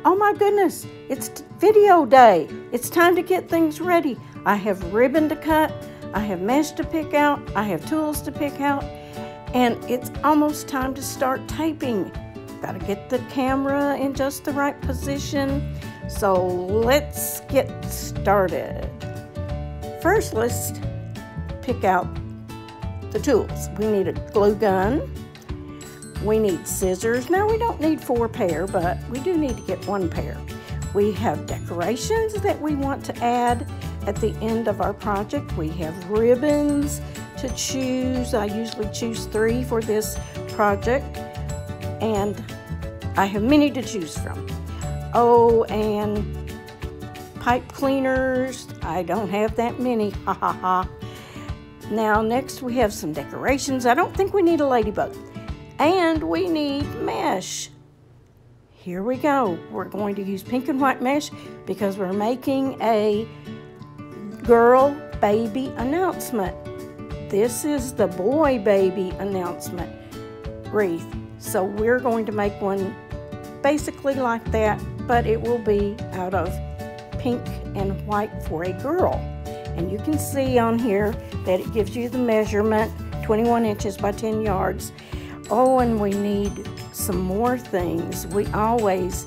Oh my goodness, it's video day. It's time to get things ready. I have ribbon to cut, I have mesh to pick out, I have tools to pick out, and it's almost time to start taping. Got to get the camera in just the right position. So let's get started. First, let's pick out the tools. We need a glue gun. We need scissors. Now we don't need 4 pair, but we do need to get 1 pair. We have decorations that we want to add at the end of our project. We have ribbons to choose. I usually choose 3 for this project, and I have many to choose from. Oh, and pipe cleaners. I don't have that many, ha ha ha. Now next we have some decorations. I don't think we need a ladybug. And we need mesh. Here we go. We're going to use pink and white mesh because we're making a girl baby announcement. This is the boy baby announcement wreath. So we're going to make one basically like that, but it will be out of pink and white for a girl. And you can see on here that it gives you the measurement, 21 inches by 10 yards. Oh, and we need some more things. We always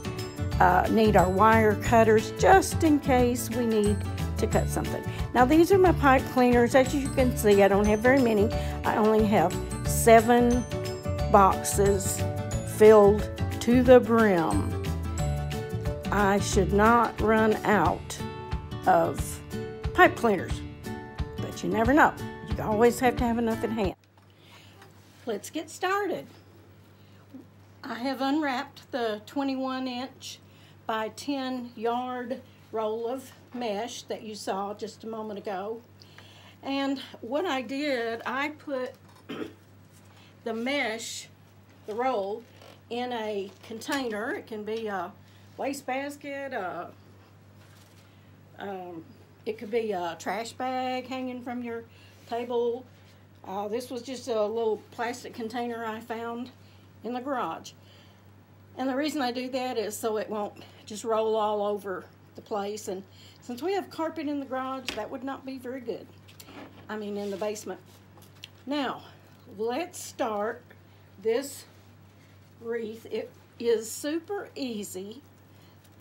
need our wire cutters just in case we need to cut something. Now these are my pipe cleaners. As you can see, I don't have very many. I only have 7 boxes filled to the brim. I should not run out of pipe cleaners, but you never know. You always have to have enough in hand. Let's get started. I have unwrapped the 21 inch by 10 yard roll of mesh that you saw just a moment ago. And what I did, I put the mesh, the roll, in a container. It can be a wastebasket, it could be a trash bag hanging from your table. This was just a little plastic container I found in the garage. And the reason I do that is so it won't just roll all over the place. And since we have carpet in the garage, that would not be very good. I mean, in the basement. Now, let's start this wreath. It is super easy.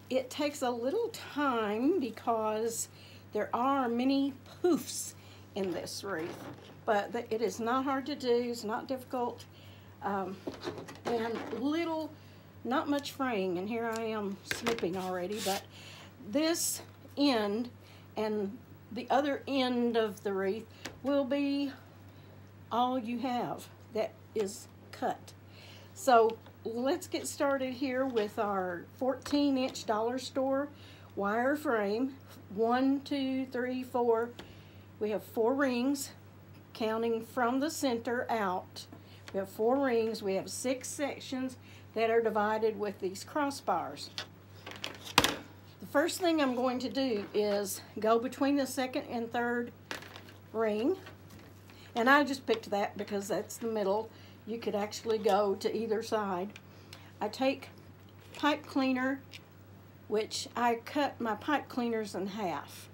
It takes a little time because there are many poofs in this wreath. But it is not hard to do, it's not difficult, and not much fraying, and here I am snipping already, but this end and the other end of the wreath will be all you have that is cut. So let's get started here with our 14-inch dollar store wire frame. 1, 2, 3, 4. We have 4 rings. Counting from the center out, we have 4 rings. We have 6 sections that are divided with these crossbars. The first thing I'm going to do is go between the 2nd and 3rd ring, and I just picked that because that's the middle. You could actually go to either side. I take pipe cleaner, which I cut my pipe cleaners in half.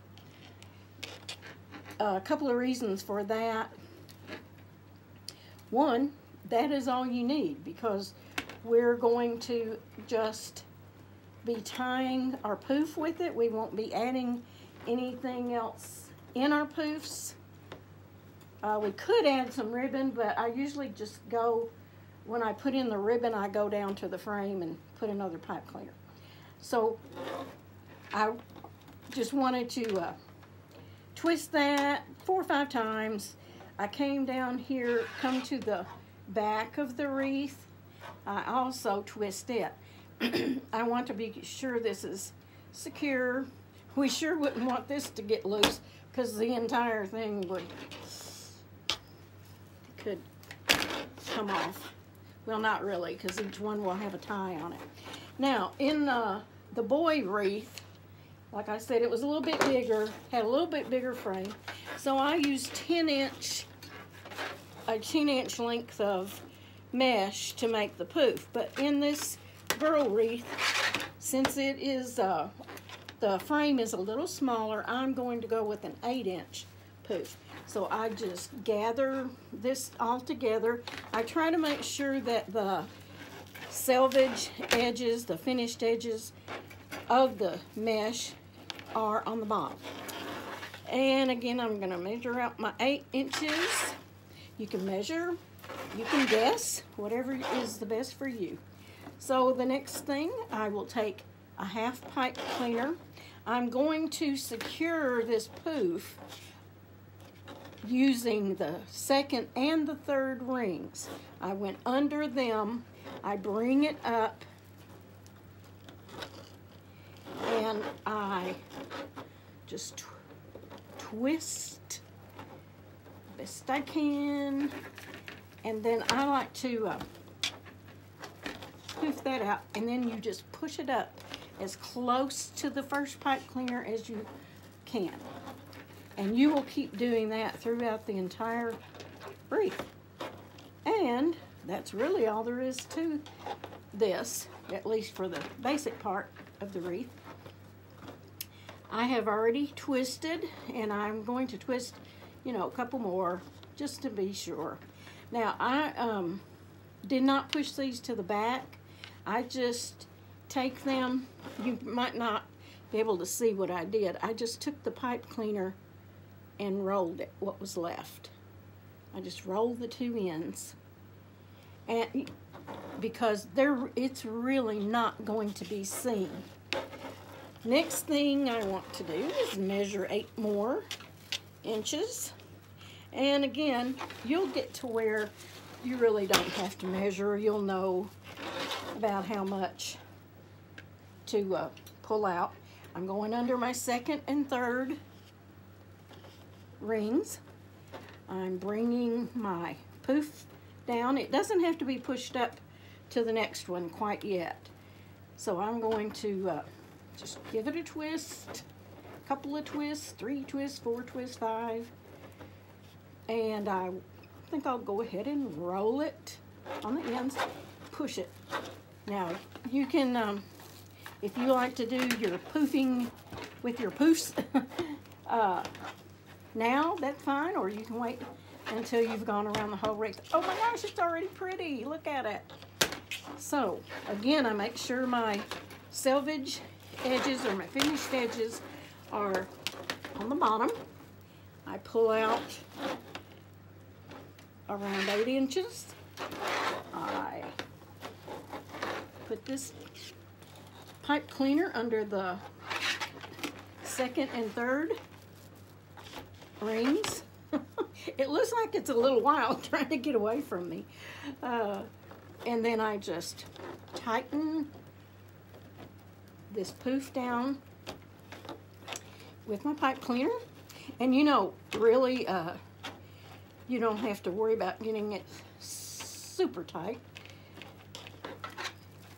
A couple of reasons for that. One, that is all you need because we're going to just be tying our poof with it. We won't be adding anything else in our poofs. We could add some ribbon, but I usually just go, when I put in the ribbon, I go down to the frame and put another pipe cleaner. So I just wanted to twist that 4 or 5 times. I came down here, come to the back of the wreath. I also twist it. I want to be sure this is secure. We sure wouldn't want this to get loose because the entire thing could come off. Well, not really, because each one will have a tie on it. Now, in the boy wreath, like I said, it was a little bit bigger, had a little bit bigger frame. So I used a 10-inch length of mesh to make the poof. But in this girl wreath, Since it is, the frame is a little smaller, I'm going to go with an 8-inch poof. So I just gather this all together. I try to make sure that the selvage edges, the finished edges of the mesh are on the bottom. And again, I'm going to measure out my 8 inches. You can measure, you can guess, whatever is the best for you. So the next thing, I will take a half pipe cleaner. I'm going to secure this poof using the second and the third rings. I went under them, I bring it up, and I just twist best I can, and then I like to poof that out, and then you just push it up as close to the first pipe cleaner as you can. And you will keep doing that throughout the entire wreath. And that's really all there is to this, at least for the basic part of the wreath. I have already twisted, and I'm going to twist, you know, a couple more just to be sure. Now, I did not push these to the back. I just take them, you might not be able to see what I did. I just took the pipe cleaner and rolled it, what was left. I just rolled the two ends, and because it's really not going to be seen. Next thing I want to do is measure 8 more inches. And again, you'll get to where you really don't have to measure. You'll know about how much to pull out. I'm going under my second and third rings. I'm bringing my poof down. It doesn't have to be pushed up to the next one quite yet. So I'm going to just give it a twist, a couple of twists, 3 twists, 4 twists, 5. And I think I'll go ahead and roll it on the ends, push it. Now, you can, if you like to do your poofing with your poofs, now, that's fine, or you can wait until you've gone around the whole wreath. Oh my gosh, it's already pretty. Look at it. So, again, I make sure my selvage edges or my finished edges are on the bottom. I pull out around 8 inches. I put this pipe cleaner under the second and third rings. It looks like it's a little wild trying to get away from me. And then I just tighten this poof down with my pipe cleaner. And you know, really, you don't have to worry about getting it super tight,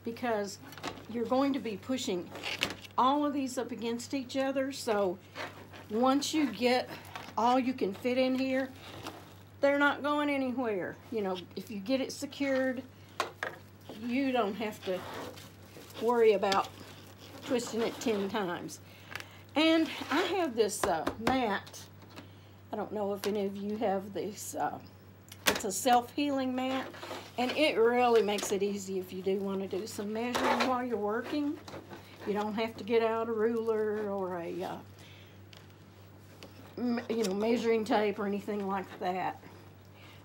because you're going to be pushing all of these up against each other. So once you get all you can fit in here, they're not going anywhere. You know, if you get it secured, you don't have to worry about twisting it 10 times. And I have this mat. I don't know if any of you have this. It's a self-healing mat, and it really makes it easy if you do want to do some measuring while you're working. You don't have to get out a ruler or a you know, measuring tape or anything like that.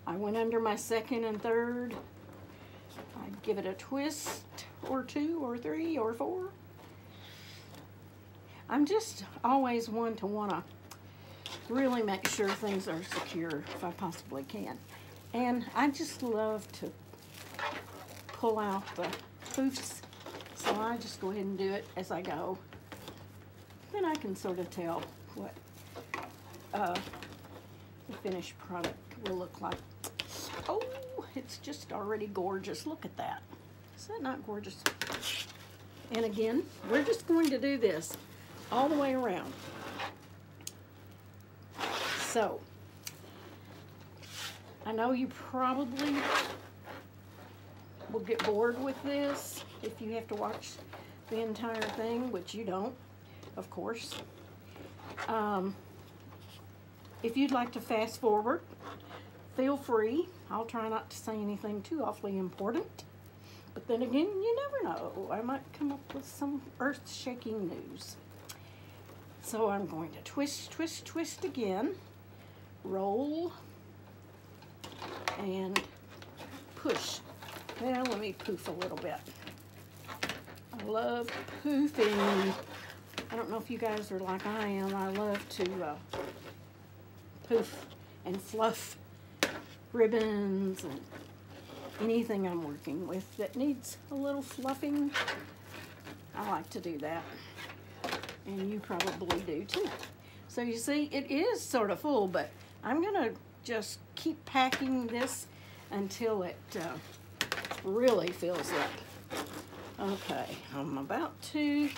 I went under my second and third. I'd give it a twist or 2 or 3 or 4. I'm just always one to want to really make sure things are secure if I possibly can. And I just love to pull out the poofs, so I just go ahead and do it as I go. Then I can sort of tell what the finished product will look like. Oh, it's just already gorgeous. Look at that. Is that not gorgeous? And again, we're just going to do this all the way around. So, I know you probably will get bored with this if you have to watch the entire thing, which you don't, of course. If you'd like to fast forward, feel free. I'll try not to say anything too awfully important. But then again, you never know. I might come up with some earth-shaking news. So I'm going to twist, twist, twist again. Roll. And push. Well, let me poof a little bit. I love poofing. I don't know if you guys are like I am. I love to poof and fluff ribbons and anything I'm working with that needs a little fluffing. I like to do that. And you probably do too. So you see, it is sort of full, but I'm gonna just keep packing this until it really fills up. Okay, I'm about to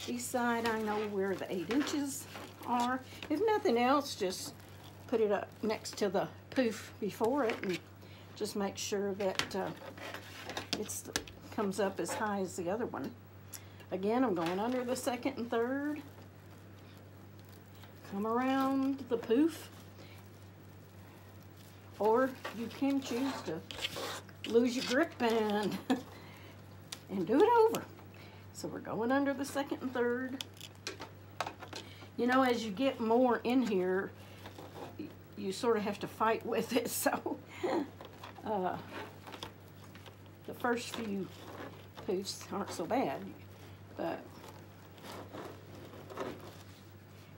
decide. I know where the 8 inches are. If nothing else, just put it up next to the poof before it and just make sure that it comes up as high as the other one. Again, I'm going under the 2nd and 3rd. Come around the poof. Or you can choose to lose your grip and do it over. So we're going under the 2nd and 3rd. You know, as you get more in here, you sort of have to fight with it. So the first few poofs aren't so bad. But,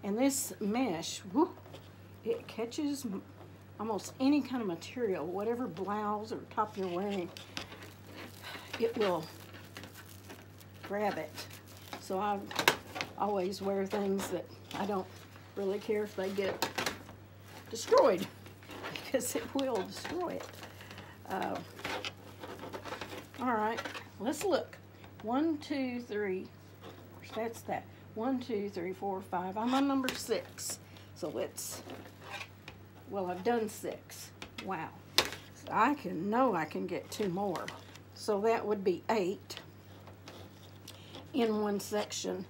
and this mesh, whoo, it catches almost any kind of material, whatever blouse or top you're wearing, it will grab it. So I always wear things that I don't really care if they get destroyed, because it will destroy it. All right, let's look. 1, 2, 3, that's that. 1, 2, 3, 4, 5. I'm on number 6. So let's, well, I've done 6. Wow. So I can get 2 more. So that would be 8 in one section.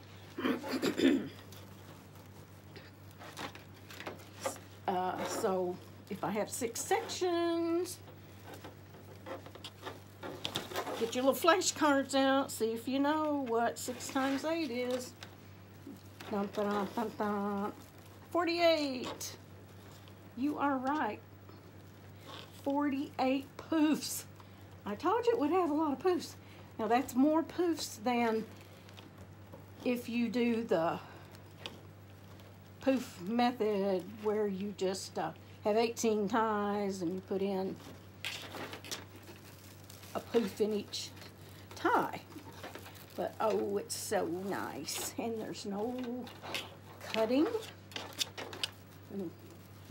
So if I have 6 sections, get your little flashcards out, see if you know what 6 times 8 is. Dun, dun, dun, dun, dun. 48. You are right. 48 poofs. I told you it would have a lot of poofs. Now that's more poofs than if you do the poof method where you just have 18 ties and you put in a poof in each tie. But oh, it's so nice. And there's no cutting,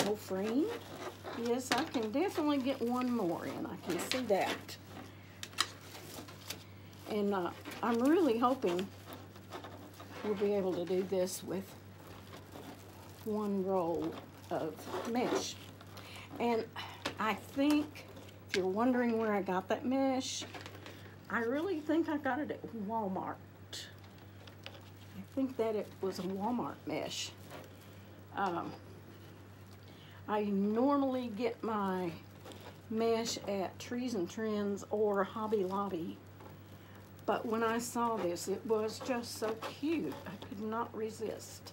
no fraying. Yes, I can definitely get 1 more in. I can see that. And I'm really hoping we'll be able to do this with 1 roll of mesh. And I think, if you're wondering where I got that mesh, I really think I got it at Walmart. I think that it was a Walmart mesh. I normally get my mesh at Trees and Trends or Hobby Lobby, but when I saw this, it was just so cute. I could not resist.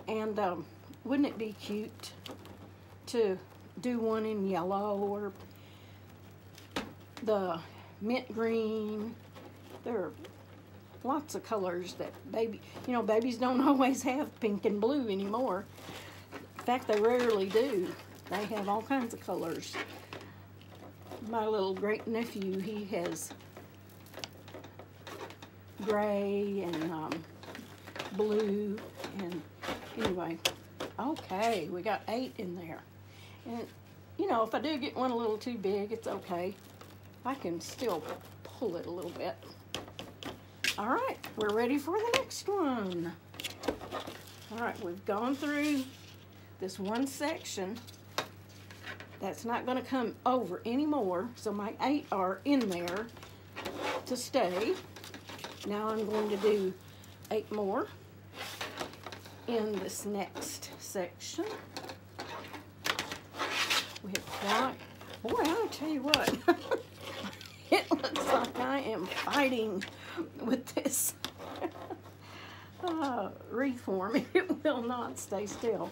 And wouldn't it be cute to do one in yellow or the mint green? There are lots of colors that babies don't always have pink and blue anymore. In fact, they rarely do. They have all kinds of colors. My little great nephew, he has gray and blue, and anyway, okay, we got 8 in there. And you know, if I do get one a little too big, it's okay. I can still pull it a little bit. All right, we're ready for the next one. All right, we've gone through this one section. That's not going to come over anymore, so my 8 are in there to stay. Now I'm going to do 8 more in this next section. We have quite, boy, I'll tell you what, it looks like I am fighting with this wreath form. It will not stay still.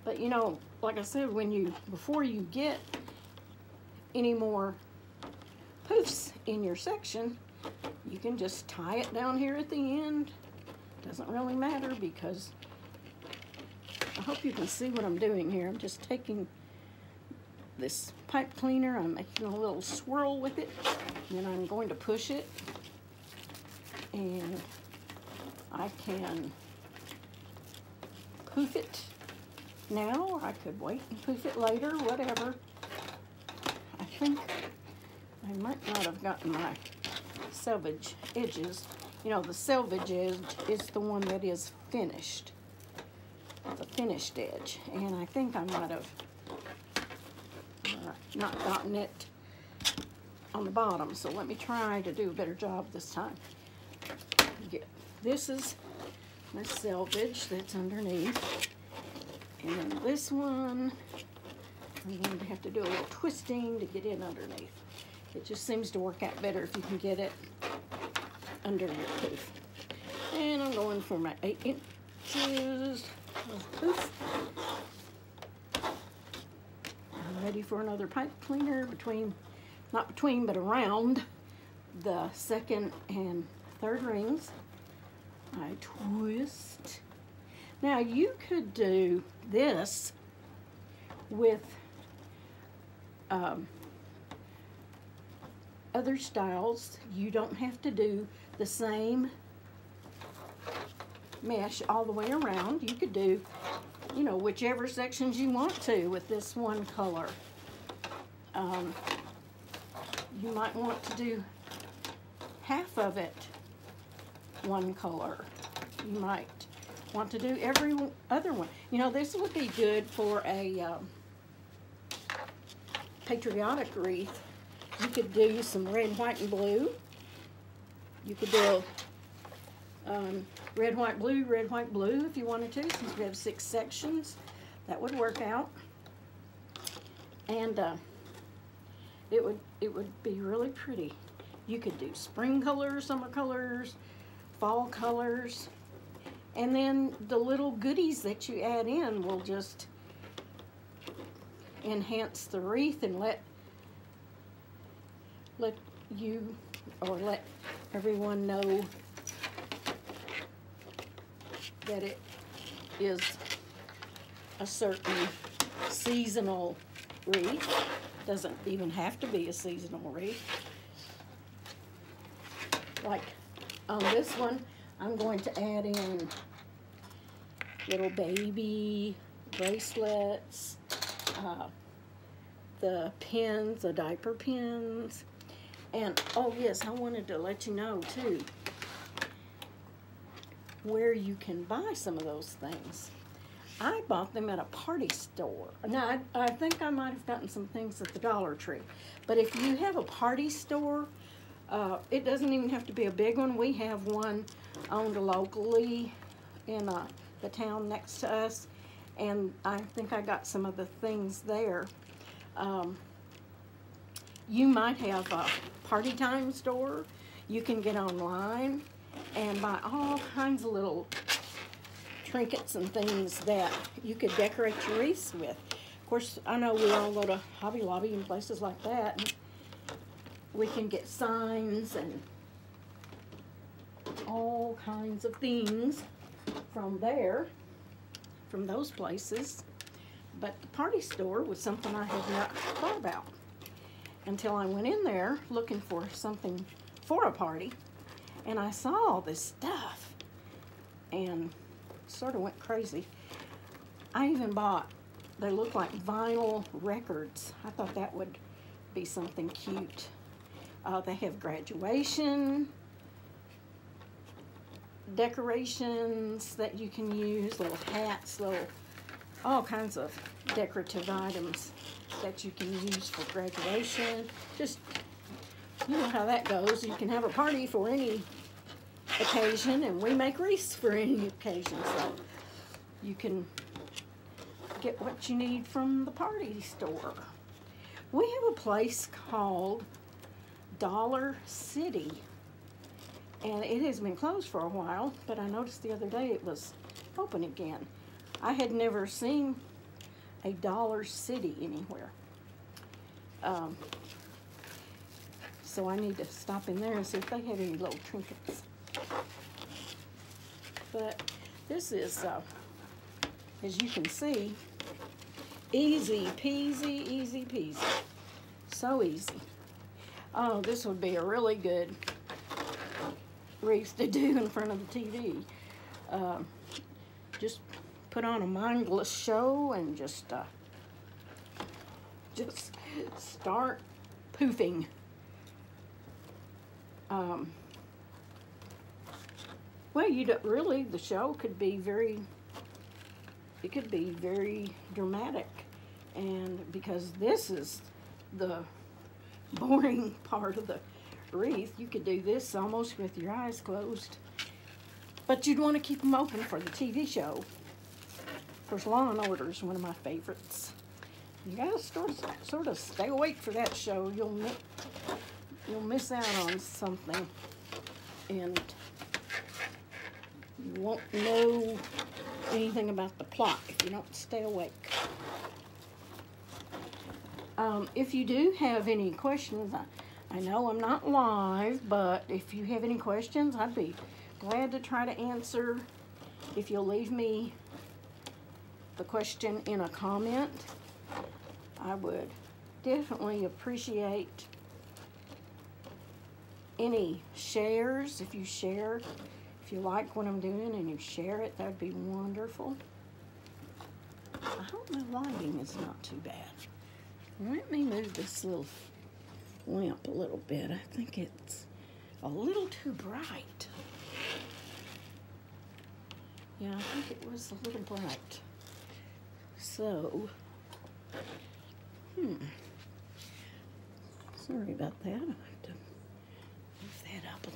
But you know, like I said, before you get any more poofs in your section, you can just tie it down here at the end. Doesn't really matter, because I hope you can see what I'm doing here. I'm just taking this pipe cleaner, I'm making a little swirl with it, and then I'm going to push it, and I can poof it now. I could wait and poof it later, whatever. I think I might not have gotten my selvage edges. You know, the selvage edge is the one that is finished. The finished edge. And I think I might have not gotten it on the bottom. So let me try to do a better job this time. This is my selvage that's underneath. And then this one, I'm going to have to do a little twisting to get it underneath. It just seems to work out better if you can get it under your poof. And I'm going for my 8 inches of poof. I'm ready for another pipe cleaner not between, but around the 2nd and 3rd rings. I twist. Now you could do this with other styles. You don't have to do the same mesh all the way around. You could do, you know, whichever sections you want to with this one color. You might want to do half of it one color. You might want to do every other one. You know, this would be good for a patriotic wreath. You could do some red, white, and blue. You could do red, white, blue if you wanted to, since we have 6 sections. That would work out. And it would be really pretty. You could do spring colors, summer colors, fall colors, and then the little goodies that you add in will just enhance the wreath and let you, or let everyone know that it is a certain seasonal wreath. Doesn't even have to be a seasonal wreath. Like on this one, I'm going to add in little baby bracelets, the pins, the diaper pins, and oh yes, I wanted to let you know too where you can buy some of those things. I bought them at a party store. Now, I think I might have gotten some things at the Dollar Tree, but if you have a party store, it doesn't even have to be a big one. We have one owned locally in the town next to us, and I think I got some of the things there. You might have a party time store. You can get online and buy all kinds of little trinkets and things that you could decorate your wreaths with. Of course, I know we all go to Hobby Lobby and places like that, and we can get signs and all kinds of things from there, from those places. But the party store was something I had not thought about until I went in there looking for something for a party, and I saw all this stuff and sort of went crazy. I even bought, they look like vinyl records. I thought that would be something cute. They have graduation decorations that you can use, little hats, all kinds of decorative items that you can use for graduation. Just, you know how that goes. You can have a party for any occasion, and we make wreaths for any occasion. So you can get what you need from the party store. We have a place called Dollar City, and it has been closed for a while, but I noticed the other day it was open again. I had never seen a Dollar City anywhere. So I need to stop in there and see if they have any little trinkets. But this is, as you can see, easy peasy, easy peasy. So easy. Oh, this would be a really good wreath to do in front of the TV. Just put on a mindless show and just start poofing. Well, you don't really, the show could be very, it could be very dramatic, and because this is the boring part of the wreath, you could do this almost with your eyes closed, but you'd want to keep them open for the TV show. Of course, Law and Order is one of my favorites. You gotta sort of stay awake for that show. You'll miss out on something, and you won't know anything about the plot if you don't stay awake. If you do have any questions, I know I'm not live, but if you have any questions, I'd be glad to try to answer. If you'll leave me the question in a comment, I would definitely appreciate any shares. If you share, if you like what I'm doing and you share it, that'd be wonderful. I hope my lighting is not too bad. Let me move this little lamp a little bit. I think it's a little too bright. Yeah, I think it was a little bright. So, sorry about that. I have to move that up a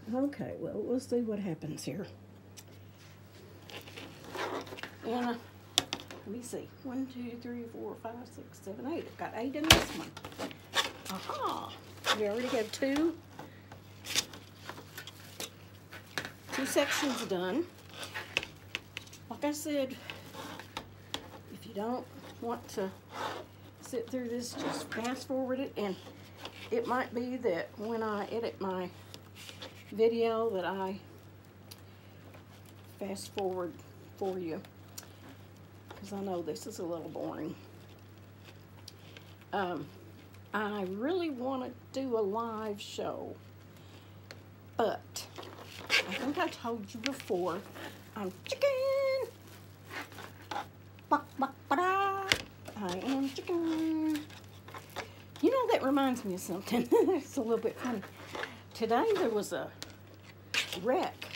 little. Okay, well, we'll see what happens here. And let me see. 1, 2, 3, 4, 5, 6, 7, 8. I've got 8 in this one. Aha! We already have two sections done. Like I said, if you don't want to sit through this, just fast forward it, and it might be that when I edit my video that I fast forward for you, because I know this is a little boring. I really want to do a live show, but I think I told you before, I'm chicken. Bak, bak, ba-da. I am chicken. You know, that reminds me of something. It's a little bit funny. Today there was a wreck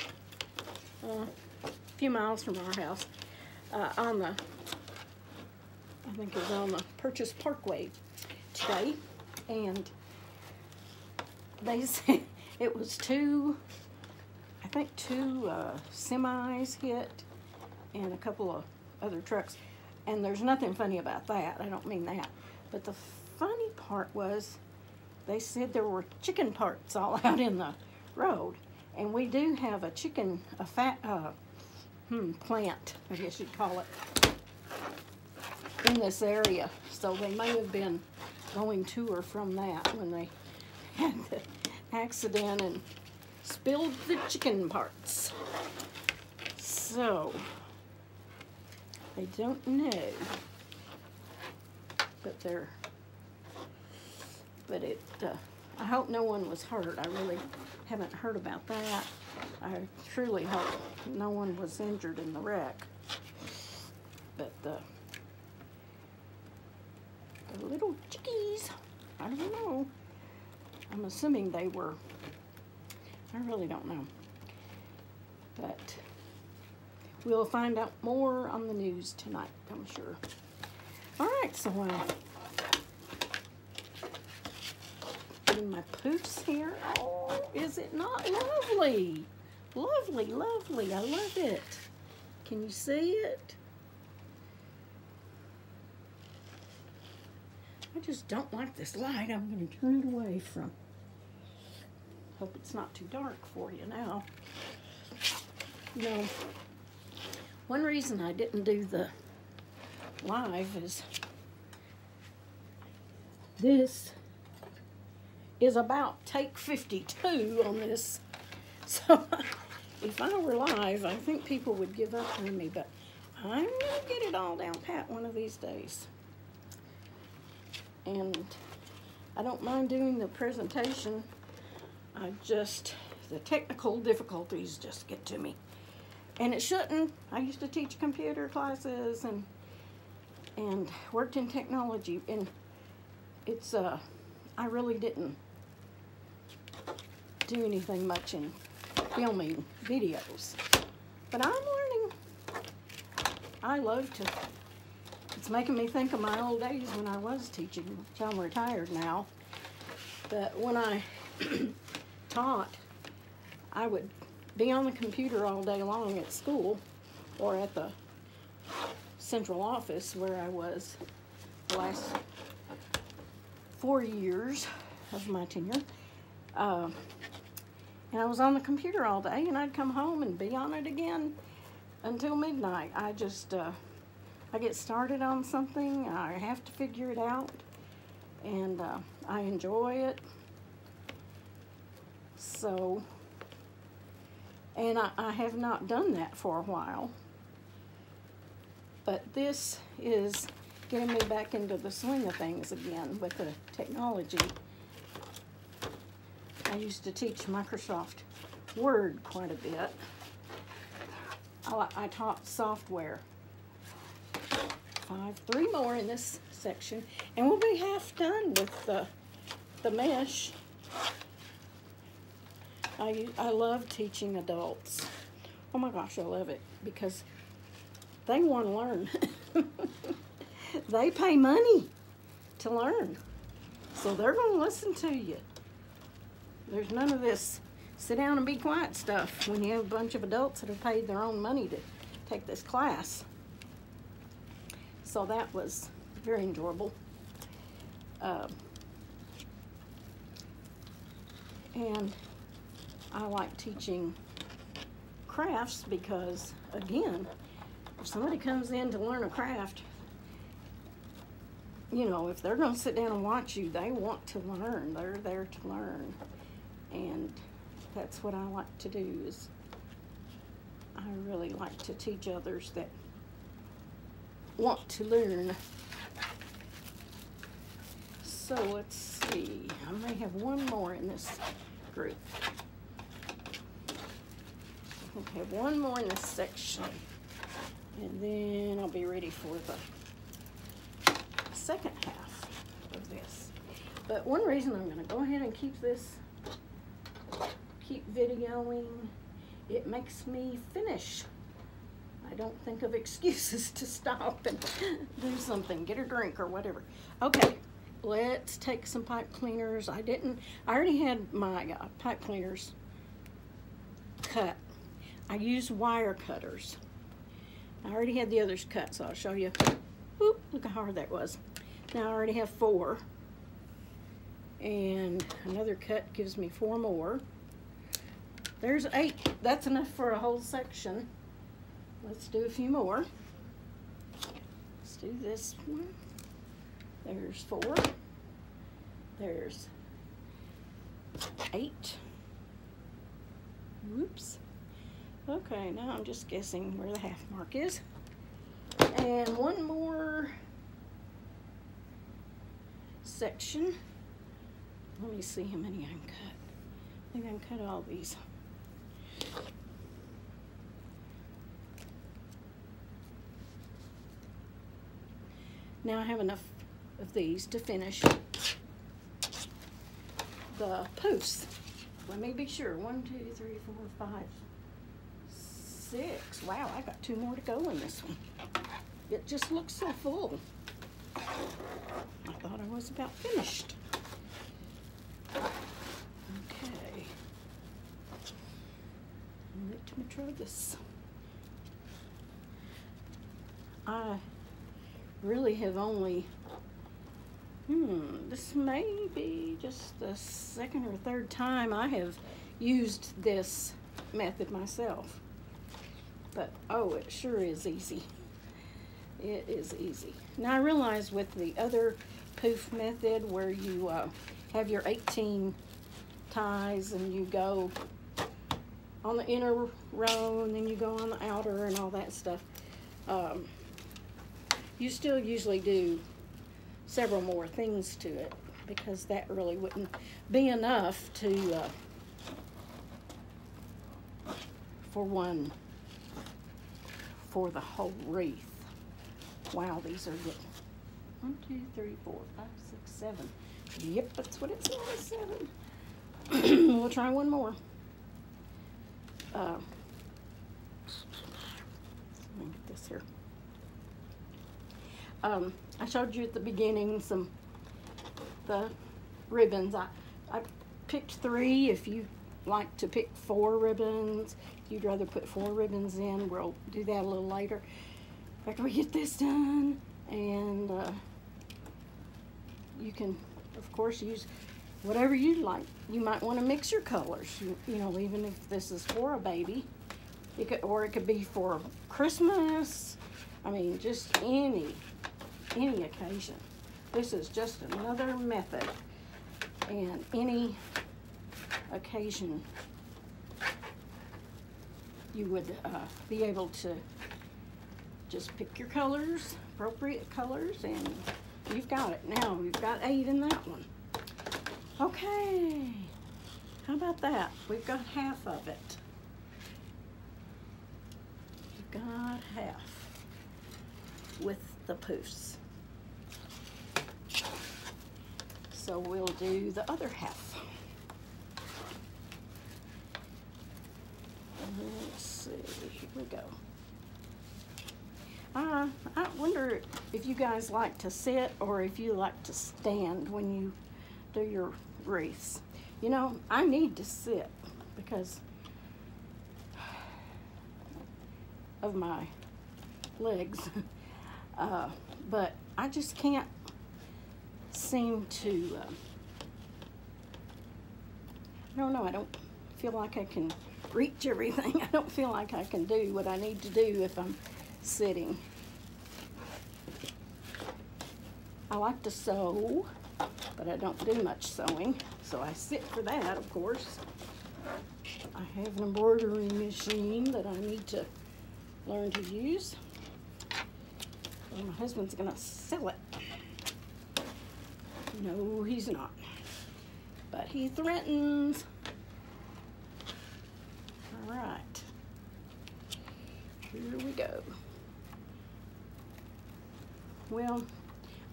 a few miles from our house on the, I think it was on the Purchase Parkway today, and they said it was two semis hit and a couple of other trucks, and there's nothing funny about that. I don't mean that, but the funny part was they said there were chicken parts all out in the road, and we do have a plant, I guess you'd call it, in this area, so they may have been going to or from that when they had the accident and spilled the chicken parts. So they don't know, I hope no one was hurt. I really haven't heard about that. I truly hope no one was injured in the wreck. But the little chickies, I don't know. I'm assuming they were, I really don't know. But we'll find out more on the news tonight, I'm sure. All right, so putting my poofs here. Oh, is it not lovely? Lovely, lovely. I love it. Can you see it? I just don't like this light. I'm going to turn it away from. Hope it's not too dark for you now. You know, one reason I didn't do the live is this is about take 52 on this. So if I were live, I think people would give up on me, but I'm going to get it all down pat one of these days. And I don't mind doing the presentation. The technical difficulties just get to me. And it shouldn't. I used to teach computer classes and worked in technology, and it's I really didn't do anything much in filming videos. But I'm learning. I love to. It's making me think of my old days when I was teaching, which I'm retired now. But when I taught, I would be on the computer all day long at school or at the central office where I was the last 4 years of my tenure. And I was on the computer all day, and I'd come home and be on it again until midnight. I get started on something, I have to figure it out, and I enjoy it. So, and I have not done that for a while, but this is getting me back into the swing of things again with the technology. I used to teach Microsoft Word quite a bit. I taught software. 3 more in this section, and we'll be half done with the mesh. I love teaching adults. Oh my gosh, I love it because they want to learn. They pay money to learn, so they're going to listen to you. There's none of this sit down and be quiet stuff when you have a bunch of adults that have paid their own money to take this class. So that was very enjoyable. And I like teaching crafts because, again, if somebody comes in to learn a craft, you know, if they're going to sit down and watch you, they want to learn. They're there to learn. And that's what I like to do. Is I really like to teach others that want to learn. So let's see. I may have one more in this group. I think I have one more in this section. And then I'll be ready for the second half of this. But one reason I'm going to go ahead and keep videoing, it makes me finish. I don't think of excuses to stop and do something, get a drink or whatever. Okay, let's take some pipe cleaners. I already had my pipe cleaners cut. I used wire cutters. I already had the others cut, so I'll show you. Whoop, look how hard that was. Now I already have 4. And another cut gives me 4 more. There's 8. That's enough for a whole section. Let's do a few more. Let's do this one. There's 4. There's 8. Whoops. Okay, now I'm just guessing where the half mark is. And one more section. Let me see how many I can cut. I think I can cut all these. Now I have enough of these to finish the posts. Let me be sure. 1, 2, 3, 4, 5, 6. Wow, I got 2 more to go in this one. It just looks so full. I thought I was about finished. Let me try this. I really have only, this may be just the second or third time I have used this method myself. But, oh, it sure is easy. It is easy. Now, I realize with the other poof method where you have your 18 ties and you go on the inner row and then you go on the outer and all that stuff, you still usually do several more things to it because that really wouldn't be enough to for the whole wreath. Wow, these are good. 1, 2, 3, 4, 5, 6, 7. Yep, that's what it says, 7. We'll try one more. Let me get this here. I showed you at the beginning the ribbons. I picked 3. If you like to pick 4 ribbons, if you'd rather put 4 ribbons in, we'll do that a little later after we get this done. And you can, of course, use whatever you like. You might want to mix your colors. You know, even if this is for a baby, or it could be for Christmas. I mean, just any occasion. This is just another method, and any occasion you would be able to just pick your colors, appropriate colors, and you've got it. Now we've got 8 in that one. Okay, how about that? We've got half of it. We've got half with the poofs. So we'll do the other half. Let's see, here we go. I wonder if you guys like to sit or if you like to stand when you do your wreaths. You know, I need to sit because of my legs, but I just can't seem to, I don't know, I don't feel like I can reach everything. I don't feel like I can do what I need to do if I'm sitting. I like to sew, but I don't do much sewing, so I sit for that, of course. I have an embroidery machine that I need to learn to use. And my husband's gonna sell it. No, he's not, but he threatens. All right, here we go. Well,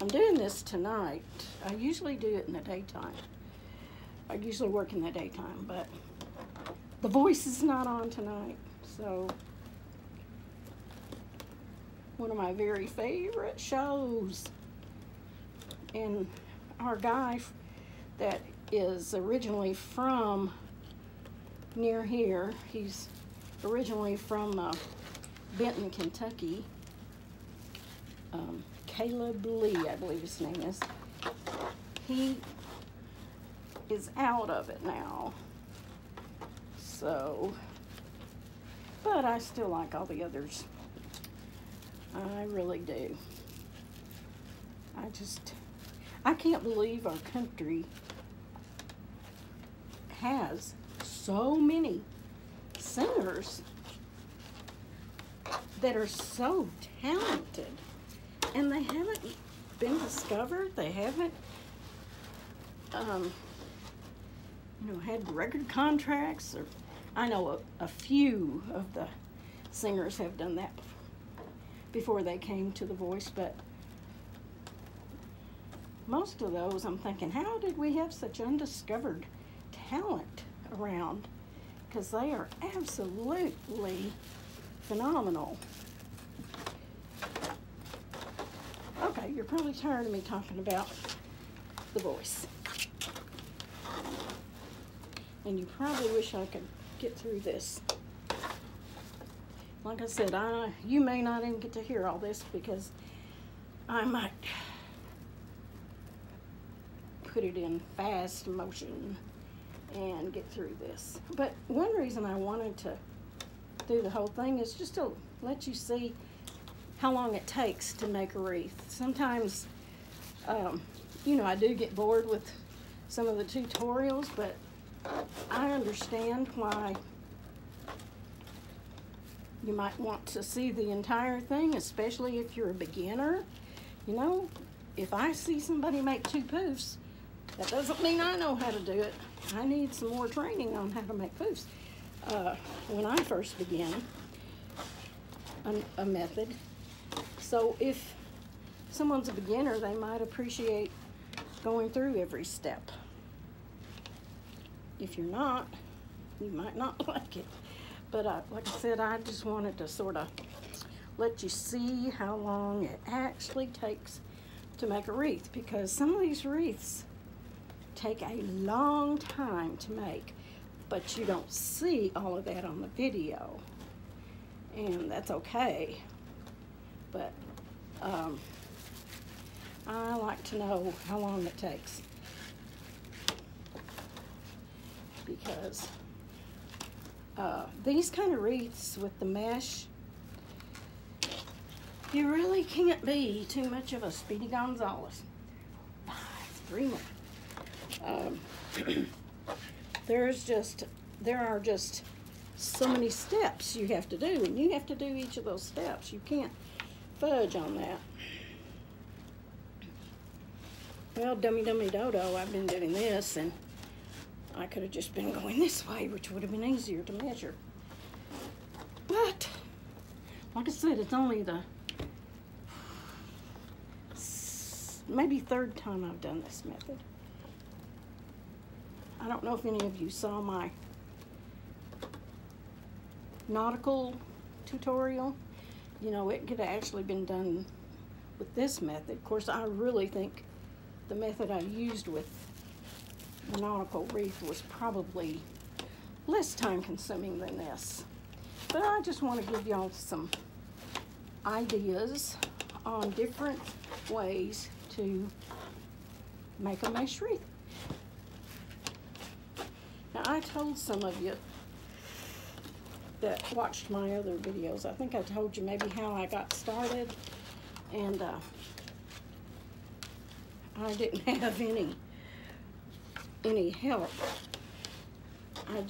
I'm doing this tonight. I usually do it in the daytime. I usually work in the daytime, but the voice is not on tonight, so one of my very favorite shows. And our guy that is originally from near here, he's originally from Benton, Kentucky. Caleb Lee, I believe his name is. He is out of it now. So, but I still like all the others. I really do. I can't believe our country has so many singers that are so talented, and they haven't been discovered. They haven't, had record contracts. Or I know a few of the singers have done that before they came to The Voice, but most of those, I'm thinking, how did we have such undiscovered talent around? Because they are absolutely phenomenal. Okay, you're probably tired of me talking about The Voice. And you probably wish I could get through this like I said, you may not even get to hear all this because I might put it in fast motion and get through this. But one reason I wanted to do the whole thing is just to let you see how long it takes to make a wreath. Sometimes, you know, I do get bored with some of the tutorials, but I understand why you might want to see the entire thing, especially if you're a beginner. You know, if I see somebody make 2 poofs, that doesn't mean I know how to do it. I need some more training on how to make poofs. When I first began a method. So if someone's a beginner, they might appreciate going through every step. If you're not, you might not like it. But like I said, I just wanted to sort of let you see how long it actually takes to make a wreath, because some of these wreaths take a long time to make, but you don't see all of that on the video, and that's okay. But I like to know how long it takes, because these kind of wreaths with the mesh, you really can't be too much of a Speedy Gonzales. 3 more. There are just so many steps you have to do, and you have to do each of those steps. You can't fudge on that. Well, dummy dodo, I've been doing this, and I could have just been going this way, which would have been easier to measure. But, like I said, it's only the maybe 3rd time I've done this method. I don't know if any of you saw my nautical tutorial. You know, it could have actually been done with this method. Of course, I really think the method I used with the nautical wreath was probably less time consuming than this. But I just want to give y'all some ideas on different ways to make a mesh wreath. Now, I told some of you that watched my other videos, I think I told you maybe how I got started, and I didn't have any help. I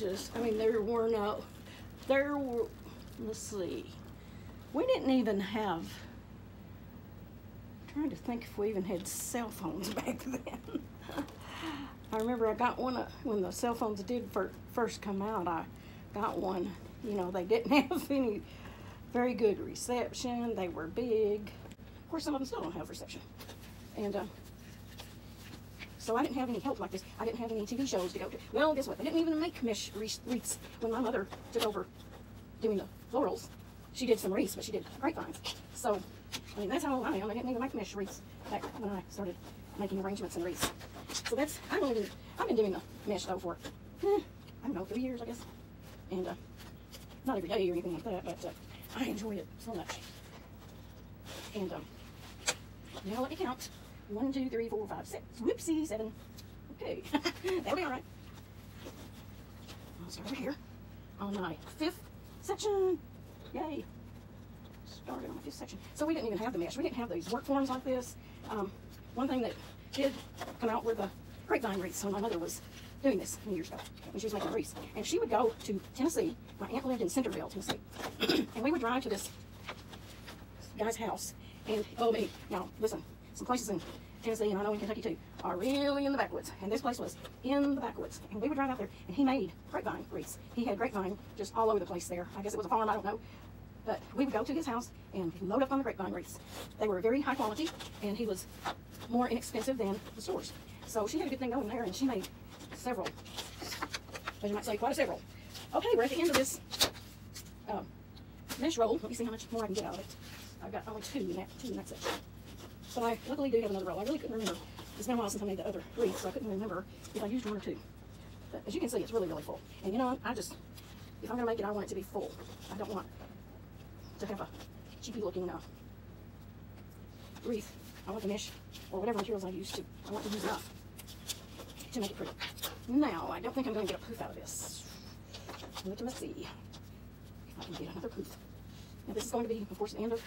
mean, let's see, we didn't even have, I'm trying to think if we even had cell phones back then. I remember I got one when the cell phones did first come out. I got one. You know, they didn't have any very good reception. They were big. Of course, some of them still don't have reception. And so I didn't have any help like this. I didn't have any TV shows to go to. Well, guess what? They didn't even make mesh wreaths when my mother took over doing the florals. She did some wreaths, but she did grapevines. So, I mean, that's how old I am. They didn't even make mesh wreaths back when I started making arrangements and wreaths. So that's, I've been doing the mesh though for, I don't know, 3 years, I guess. And not every day or anything like that, but I enjoy it so much. And now let me count. 1, 2, 3, 4, 5, 6. Whoopsie, 7. Okay, that'll be all right. I'll start over here on my 5th section. Yay. Started on my 5th section. So we didn't even have the mesh. We didn't have these work forms like this. One thing that did come out were the grapevine wreaths. So my mother was doing this many years ago when she was making wreaths. And she would go to Tennessee. My aunt lived in Centerville, Tennessee. And we would drive to this guy's house. And, oh me, now listen, some places in Tennessee, and I know in Kentucky too, are really in the backwoods. And this place was in the backwoods. And we would drive out there, and he made grapevine wreaths. He had grapevine just all over the place there. I guess it was a farm, I don't know. But we would go to his house and load up on the grapevine wreaths. They were very high quality, and he was more inexpensive than the stores. So she had a good thing going there, and she made several, as you might say, quite a several. Okay, we're at the end of this mesh roll. Let me see how much more I can get out of it. I've got only two in that section. But I luckily do have another roll. I really couldn't remember. It's been a while since I made the other wreath, so I couldn't remember if I used 1 or 2. But as you can see, it's really, really full. And you know, if I'm going to make it, I want it to be full. I don't want to have a cheapy looking wreath. I want the mesh, or whatever materials I use to, I want to use enough to make it pretty. Now, I don't think I'm going to get a poof out of this. Let's see if I can get another poof. Now this is going to be, of course, the end of,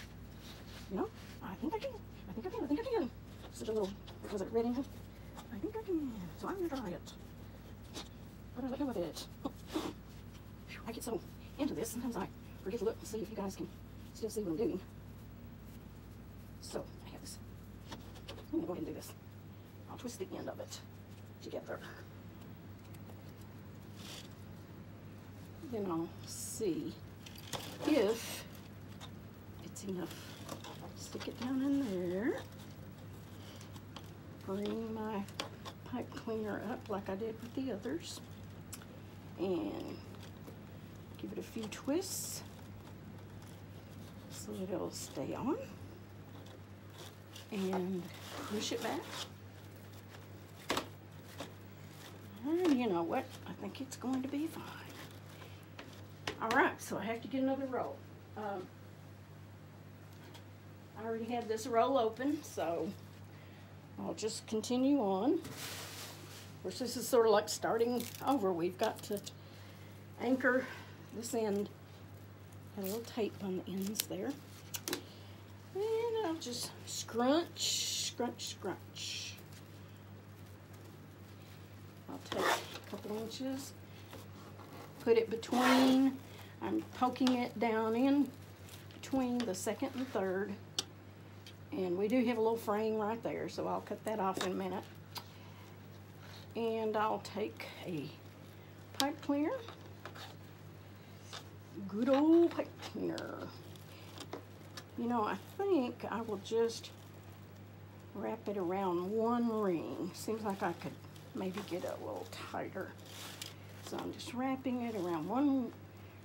you know, I think I can. Such a little, was it red ink? I think I can. So I'm going to try it. What do I do with it? I get so into this, sometimes I forget to look and see if you guys can still see what I'm doing. So, I have this. I'm going to go ahead and do this. I'll twist the end of it together. Then I'll see if it's enough. Stick it down in there. Bring my pipe cleaner up like I did with the others. And give it a few twists so that it'll stay on. And push it back. And you know what? I think it's going to be fine. Alright, so I have to get another roll. I already had this roll open, so I'll just continue on. Of course, this is sort of like starting over. We've got to anchor this end. Got a little tape on the ends there. And I'll just scrunch, scrunch, scrunch. I'll take a couple inches, put it between, I'm poking it down in between the second and third. And we do have a little frame right there, so I'll cut that off in a minute. And I'll take a pipe cleaner. Good old pipe cleaner. You know, I think I will just wrap it around one ring. Seems like I could maybe get it a little tighter. So I'm just wrapping it around one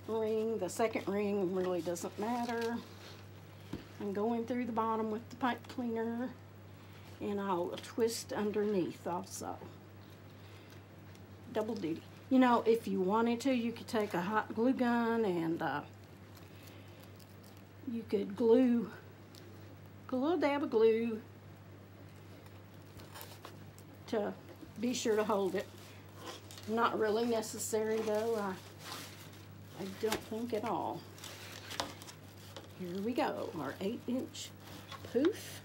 ring. The second ring really doesn't matter. I'm going through the bottom with the pipe cleaner, and I'll twist underneath also. Double duty. You know, if you wanted to, you could take a hot glue gun and you could glue, a little dab of glue to be sure to hold it. Not really necessary though, I don't think at all. Here we go, our 8-inch poof.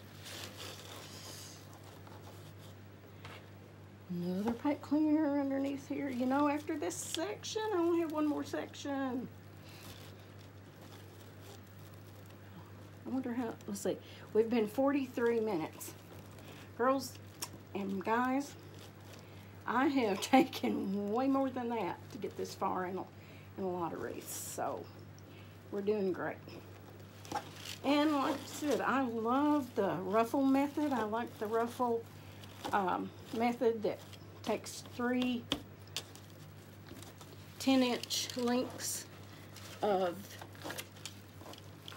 Another pipe cleaner underneath here. You know, after this section, I only have one more section. I wonder how, let's see, we've been 43 minutes. Girls and guys, I have taken way more than that to get this far in a lot of wreaths, so we're doing great. And like I said, I love the ruffle method. I like the ruffle method that takes 3 10-inch lengths of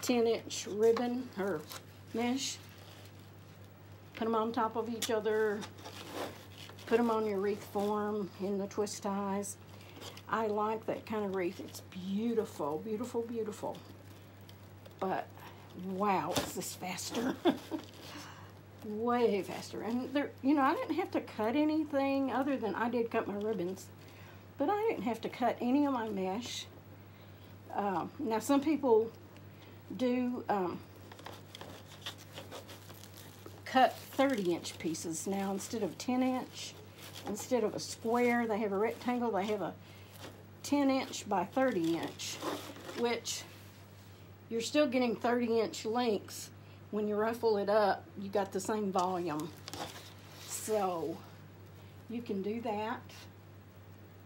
10-inch ribbon or mesh, put them on top of each other, put them on your wreath form in the twist ties. I like that kind of wreath. It's beautiful, beautiful, beautiful. But wow, is this faster? Way faster. And there, you know, I didn't have to cut anything other than I did cut my ribbons, but I didn't have to cut any of my mesh. Now some people do cut 30-inch pieces now instead of 10-inch. Instead of a square, they have a rectangle. They have a 10-inch by 30-inch, which you're still getting 30-inch lengths. When you ruffle it up, you got the same volume. So you can do that.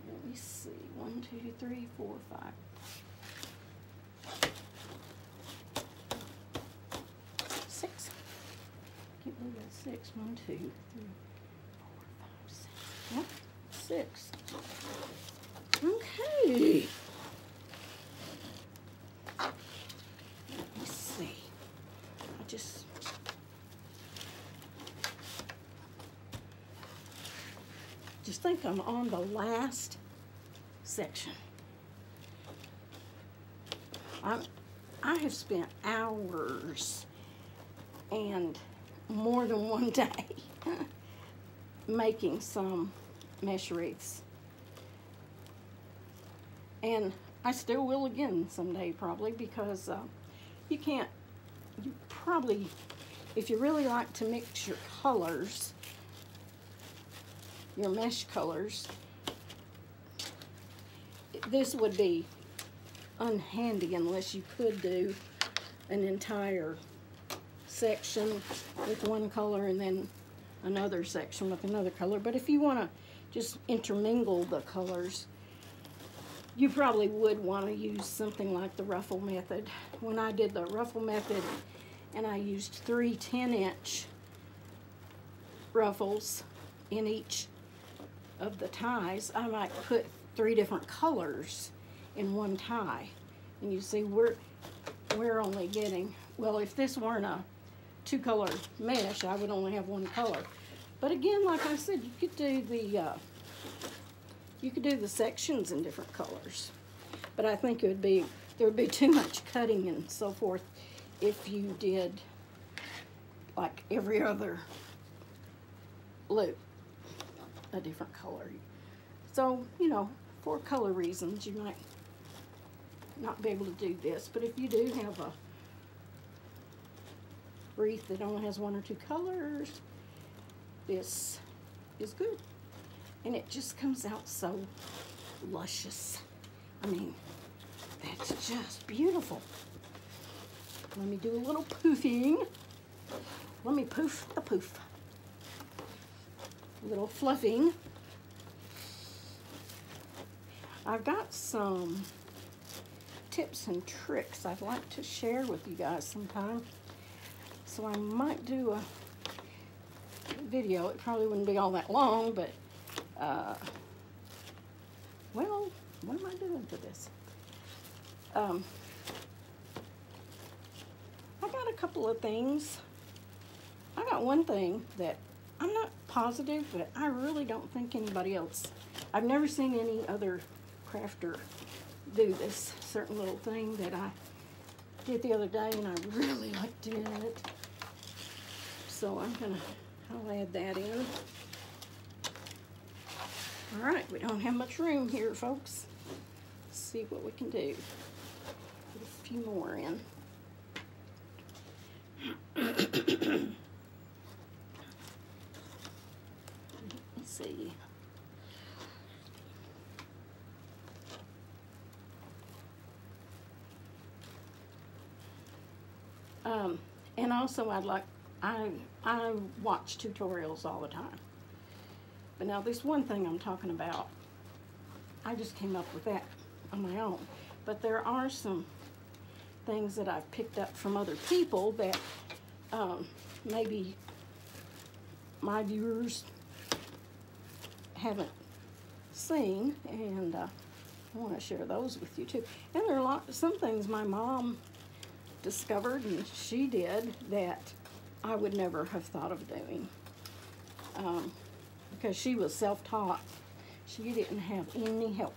Let me see, 1, 2, 3, 4, 5, 6. Can't believe that's 6. 1, 2, 3, 4, 5, 6. Yep, 6. Okay. Let me see. I just think I'm on the last section. I have spent hours and more than one day making some mesh wreaths. And I still will again someday probably, because you probably, if you really like to mix your colors, your mesh colors, this would be unhandy unless you could do an entire section with one color and then another section with another color. But if you want to just intermingle the colors, you probably would want to use something like the ruffle method. When I did the ruffle method and I used 3 10-inch ruffles in each of the ties, I might put 3 different colors in one tie. And you see, we're only getting, well, if this weren't a 2-color mesh, I would only have 1 color. But again, like I said, you could do the sections in different colors. But I think there would be too much cutting and so forth if you did like every other loop a different color. So, you know, for color reasons, you might not be able to do this. But if you do have a wreath that only has 1 or 2 colors, this is good. And it just comes out so luscious. I mean, that's just beautiful. Let me do a little poofing. Let me poof the poof. A little fluffing. I've got some tips and tricks I'd like to share with you guys sometime. So I might do a video. It probably wouldn't be all that long, but well, what am I doing for this? I got a couple of things. I got one thing that I'm not positive, but I really don't think anybody else, I've never seen any other crafter do this certain little thing that I did the other day, and I really like doing it. So I'll add that in. All right, we don't have much room here, folks. Let's see what we can do. Put a few more in. Let's see. And also I watch tutorials all the time. But now this one thing I'm talking about, I just came up with that on my own. But there are some things that I've picked up from other people that maybe my viewers haven't seen, and I want to share those with you too. And there are some things my mom discovered and she did that I would never have thought of doing, because she was self-taught. She didn't have any help.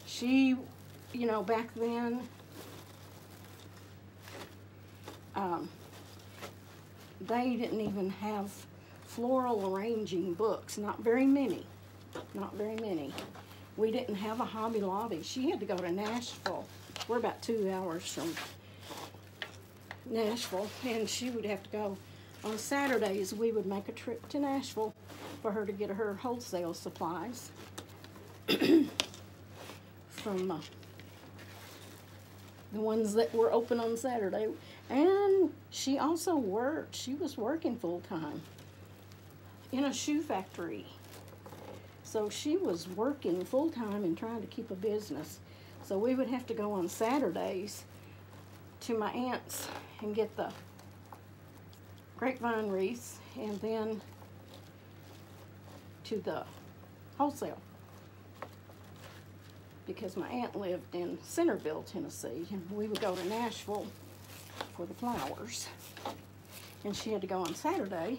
She, you know, back then, they didn't even have floral arranging books, not very many, not very many. We didn't have a Hobby Lobby. She had to go to Nashville. We're about 2 hours from Nashville, and she would have to go on Saturdays. We would make a trip to Nashville for her to get her wholesale supplies from the ones that were open on Saturday. And she also worked. She was working full-time in a shoe factory. So she was working full-time and trying to keep a business. So we would have to go on Saturdays to my aunt's and get the grapevine wreaths, and then to the wholesale, because my aunt lived in Centerville, Tennessee, and we would go to Nashville for the flowers. And she had to go on Saturday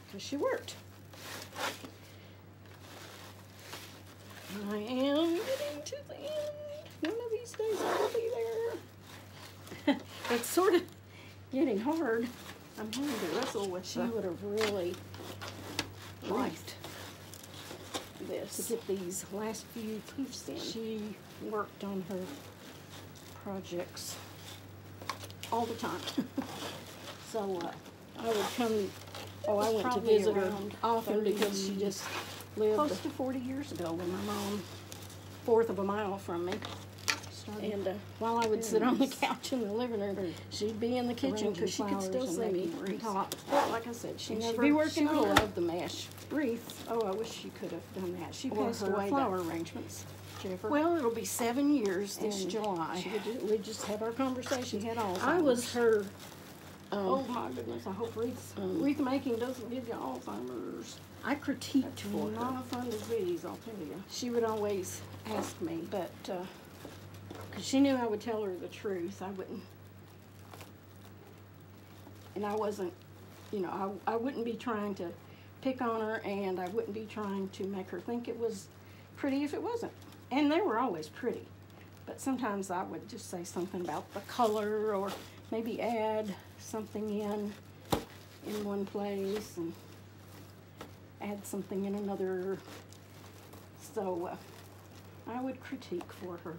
because she worked. I am getting to the end. One of these days I'll be there. it's sort of getting hard. I'm having to wrestle with. She would have really liked this to get these last few poofs in. She worked on her projects all the time. So I would come. Oh, I went to visit her often because she just lived close to 40 years ago when my mom, 1/4 of a mile from me. And while I would sit on the couch in the living room, she'd be in the kitchen because she could still see me talk. But like I said, she never be working on loved the Mesh Wreath. Oh, I wish she could have done that. She passed away. Flower arrangements. Jennifer. Well, it'll be 7 years this July. We just have our conversation. She had Alzheimer's. I was her. Oh my goodness! I hope wreath making doesn't give you Alzheimer's. I critiqued for her. Not a fun disease, I'll tell you. She would always ask me, but. Because she knew I would tell her the truth. I wouldn't, and I wasn't, you know, I wouldn't be trying to pick on her, and I wouldn't be trying to make her think it was pretty if it wasn't. And they were always pretty. But sometimes I would just say something about the color, or maybe add something in one place and add something in another. So I would critique for her.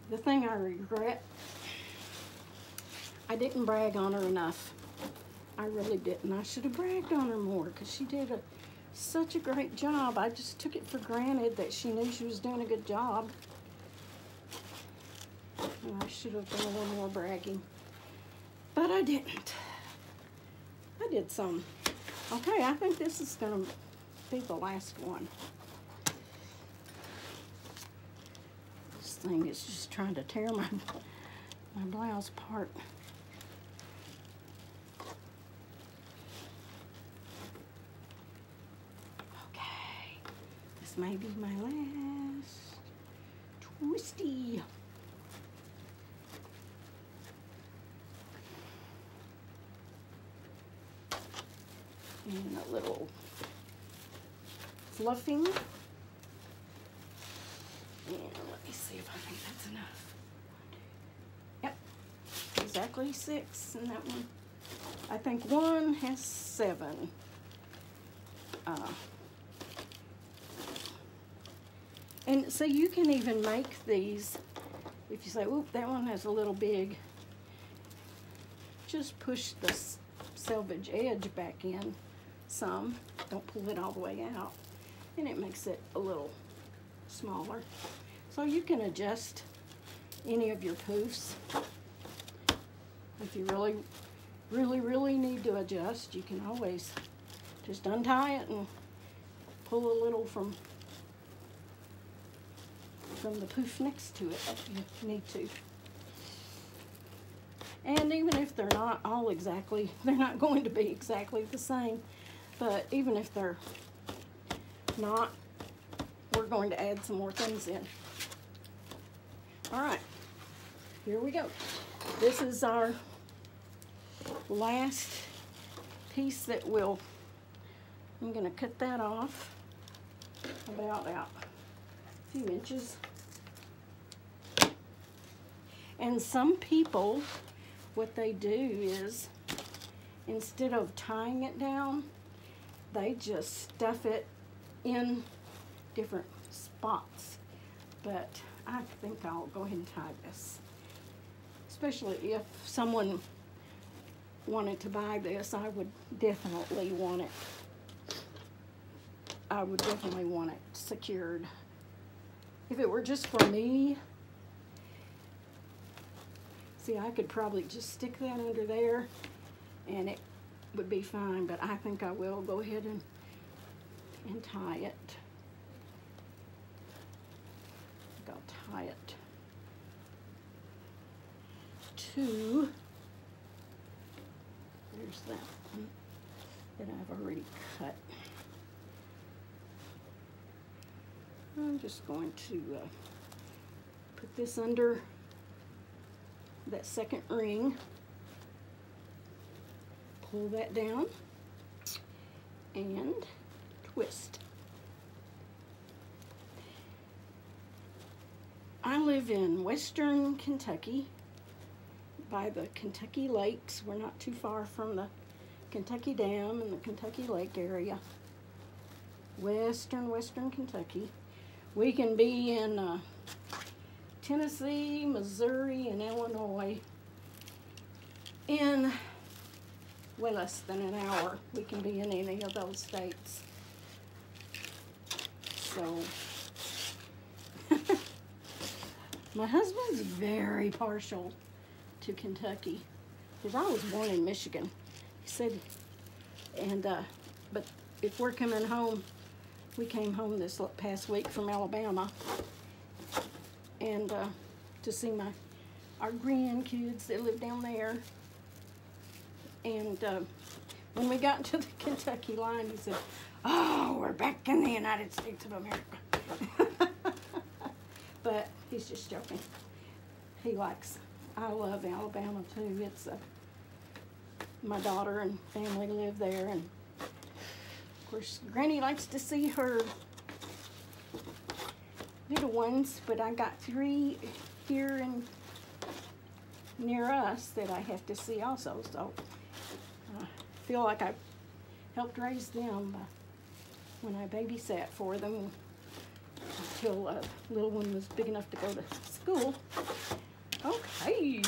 The thing I regret, I didn't brag on her enough. I really didn't. I should have bragged on her more because she did such a great job. I just took it for granted that she knew she was doing a good job. And I should have done a little more bragging. But I didn't. I did some. Okay, I think this is going to be the last one. Thing is just trying to tear my blouse apart. Okay, this may be my last twisty. And a little fluffing. And let me see if I think that's enough. Yep, exactly 6 in that one. I think one has 7. And so you can even make these, if you say, oop, that one has a little big, just push the selvage edge back in some. Don't pull it all the way out. And it makes it a little smaller. So you can adjust any of your poofs. If you really need to adjust, you can always just untie it and pull a little from the poof next to it if you need to. And even if they're not all exactly, they're not going to be exactly the same, but even if they're not, we're going to add some more things in. All right, here we go. This is our last piece that I'm going to cut that off about a few inches. And some people, what they do is, instead of tying it down, they just stuff it in different spots. But I think I'll go ahead and tie this. Especially if someone wanted to buy this, I would definitely want it. I would definitely want it secured. If it were just for me, see, I could probably just stick that under there and it would be fine, but I think I will go ahead and tie it. I'll tie it to, there's that one that I've already cut. I'm just going to put this under that second ring, pull that down, and twist. I live in western Kentucky, by the Kentucky lakes. We're not too far from the Kentucky Dam and the Kentucky Lake area. Western Kentucky. We can be in Tennessee, Missouri, and Illinois in way less than an hour. We can be in any of those states. So, my husband's very partial to Kentucky because I was born in Michigan. He said, but if we're coming home, we came home this past week from Alabama, and to see our grandkids that live down there. And when we got to the Kentucky line, he said, "Oh, we're back in the United States of America." But he's just joking. I love Alabama too. It's my daughter and family live there, and of course, Granny likes to see her little ones, but I got 3 here and near us that I have to see also, so I feel like I helped raise them when I babysat for them until little one was big enough to go to school. Okay,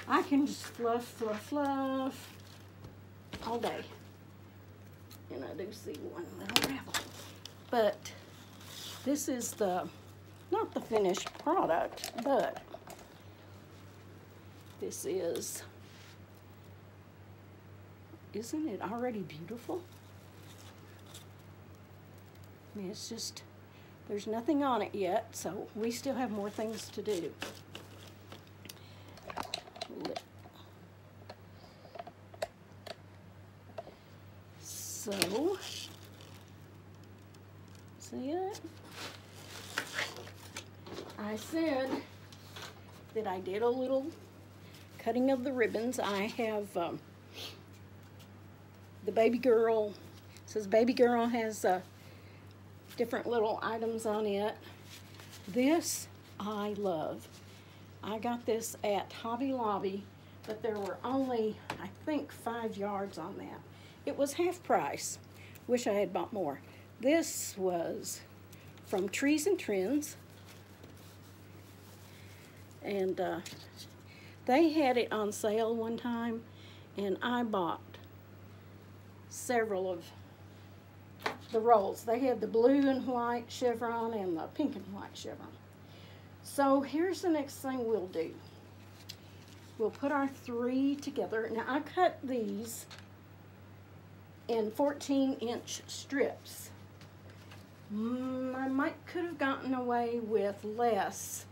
I can just fluff all day. And I do see one little ravel. But this is not the finished product, but this is, isn't it already beautiful? I mean, it's just, there's nothing on it yet, so we still have more things to do. So, see it? I said that I did a little cutting of the ribbons. I have the baby girl, it says baby girl has different little items on it. This I love. I got this at Hobby Lobby, but there were only, I think, 5 yards on that. It was half price. Wish I had bought more. This was from Trees and Trends, and they had it on sale one time, and I bought several of the rolls. They had the blue and white chevron and the pink and white chevron. So here's the next thing we'll do. We'll put our 3 together. Now I cut these in 14-inch strips. I could have gotten away with less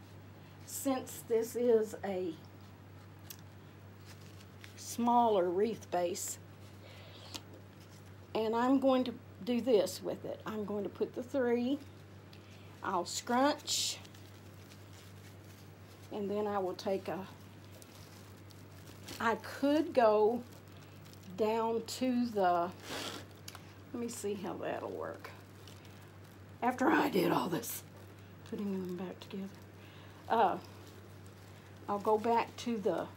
since this is a smaller wreath base. And I'm going to do this with it. I'm going to put the 3, I'll scrunch, and then I will take I could go down to the, let me see how that'll work. After I did all this, putting them back together, I'll go back to the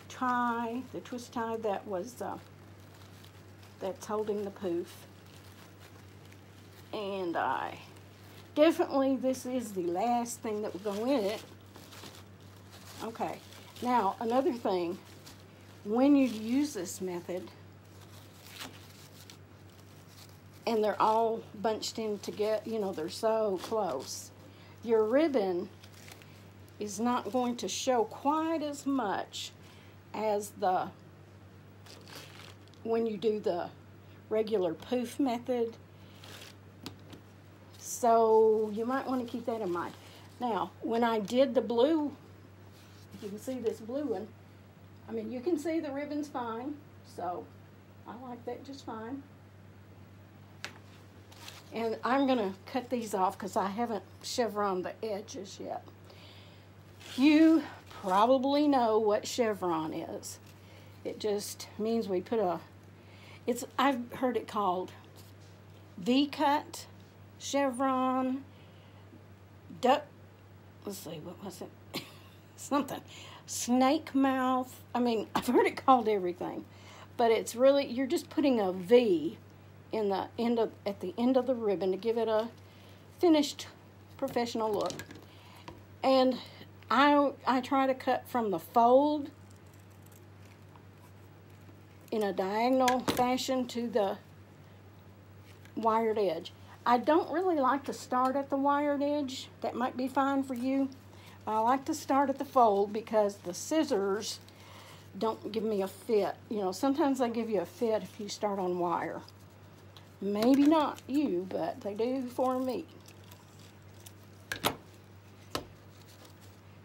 tie, the twist tie that was, that's holding the poof. And definitely this is the last thing that will go in it. Okay, now another thing, when you use this method, and they're all bunched in together, you know, they're so close, your ribbon is not going to show quite as much as when you do the regular poof method. So you might want to keep that in mind. Now, when I did the blue, you can see this blue one. I mean, you can see the ribbon's fine, so I like that just fine. And I'm going to cut these off because I haven't chevroned the edges yet. You probably know what chevron is. It just means we put I've heard it called V-cut, chevron, let's see, what was it? something. Snake mouth. I mean, I've heard it called everything. But it's really, you're just putting a V in the end of, at the end of the ribbon to give it a finished professional look. And I try to cut from the fold in a diagonal fashion to the wired edge. I don't really like to start at the wired edge. That might be fine for you. I like to start at the fold because the scissors don't give me a fit. You know, sometimes they give you a fit if you start on wire. Maybe not you, but they do for me.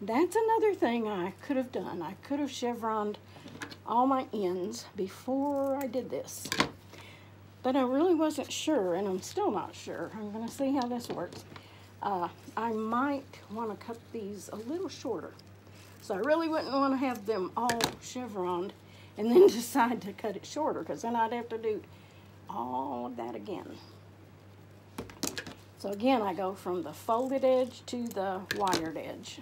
That's another thing I could have done. I could have chevroned all my ends before I did this. But I really wasn't sure, and I'm still not sure. I'm going to see how this works. I might want to cut these a little shorter. So I really wouldn't want to have them all chevroned and then decide to cut it shorter, because then I'd have to do all of that again. So again, I go from the folded edge to the wired edge.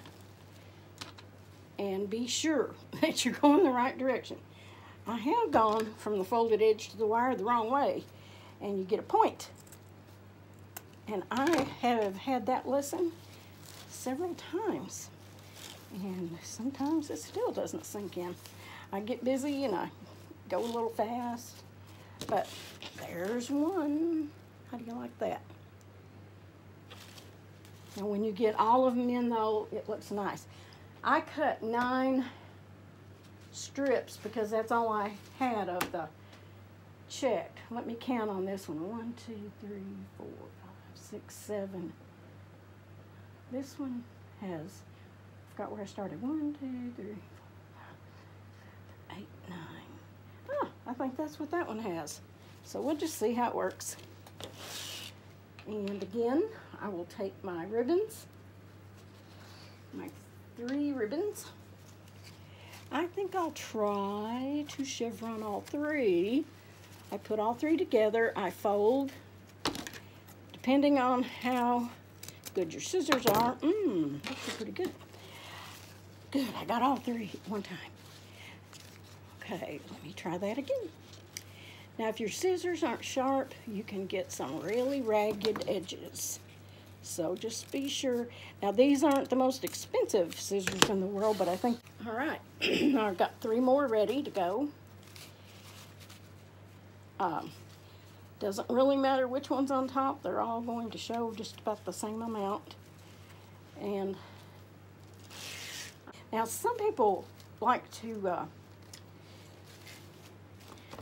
And be sure that you're going the right direction. I have gone from the folded edge to the wire the wrong way, and you get a point. And I have had that lesson several times, and sometimes it still doesn't sink in. I get busy and I go a little fast, but there's one. How do you like that? And when you get all of them in though, it looks nice. I cut 9 strips because that's all I had of the checked. Let me count on this one. 1, 2, 3, 4, 5, 6, 7. This one has, I forgot where I started. 1, 2, 3, 4, 5, 8, 9. Oh, I think that's what that one has. So we'll just see how it works. And again, I will take my ribbons, my 3 ribbons. I think I'll try to chevron all 3. I put all 3 together. I fold. Depending on how good your scissors are. That's pretty good. Good, I got all 3 at one time. Okay, let me try that again. Now, if your scissors aren't sharp, you can get some really ragged edges. So just be sure. Now, these aren't the most expensive scissors in the world, but I think, all right, I've got 3 more ready to go. Doesn't really matter which one's on top. They're all going to show just about the same amount. And now some people like to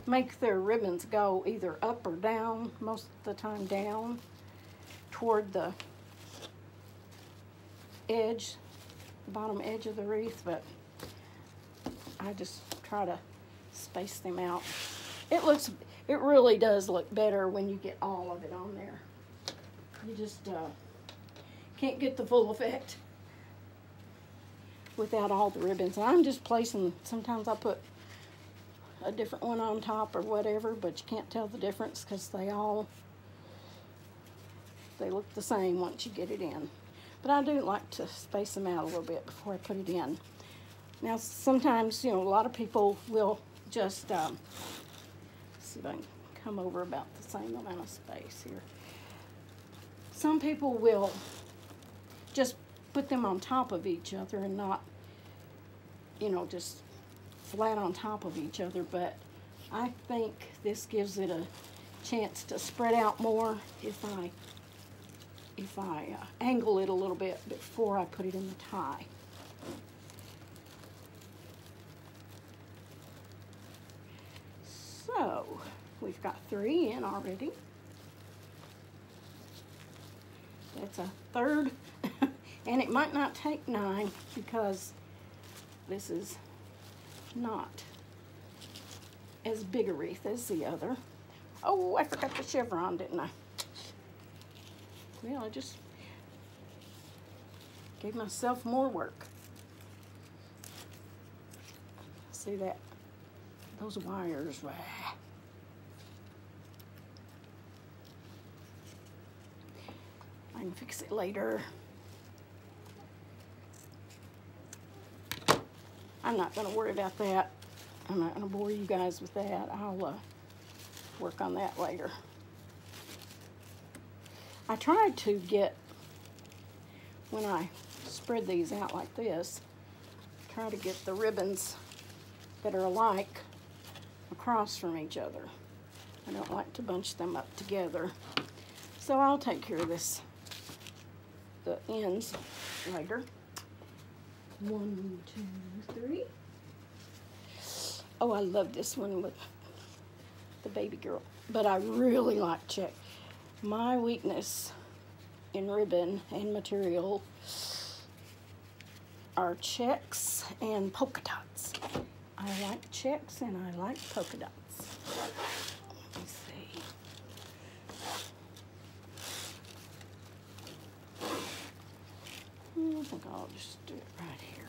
make their ribbons go either up or down, most of the time down, toward the edge, the bottom edge of the wreath, but I just try to space them out. It really does look better when you get all of it on there. You just can't get the full effect without all the ribbons. And I'm just placing, sometimes I put a different one on top or whatever, but you can't tell the difference because they look the same once you get it in. But I do like to space them out a little bit before I put it in. Now, sometimes, you know, a lot of people will just, see if I can come over about the same amount of space here. Some people will just put them on top of each other and not, you know, just flat on top of each other, but I think this gives it a chance to spread out more if I angle it a little bit before I put it in the tie. So we've got 3 in already. That's a third, and it might not take 9 because this is not as big a wreath as the other. Oh, I forgot the chevron, didn't I? Well, I just gave myself more work. See that? Those wires. I can fix it later. I'm not going to worry about that. I'm not going to bore you guys with that. I'll work on that later. I tried to get, when I spread these out like this, try to get the ribbons that are alike across from each other. I don't like to bunch them up together. So I'll take care of this, the ends, later. 1, 2, 3. Oh, I love this one with the baby girl, but I really like check. My weakness in ribbon and material are checks and polka dots. I like checks and I like polka dots. Let me see. I think I'll just do it right here.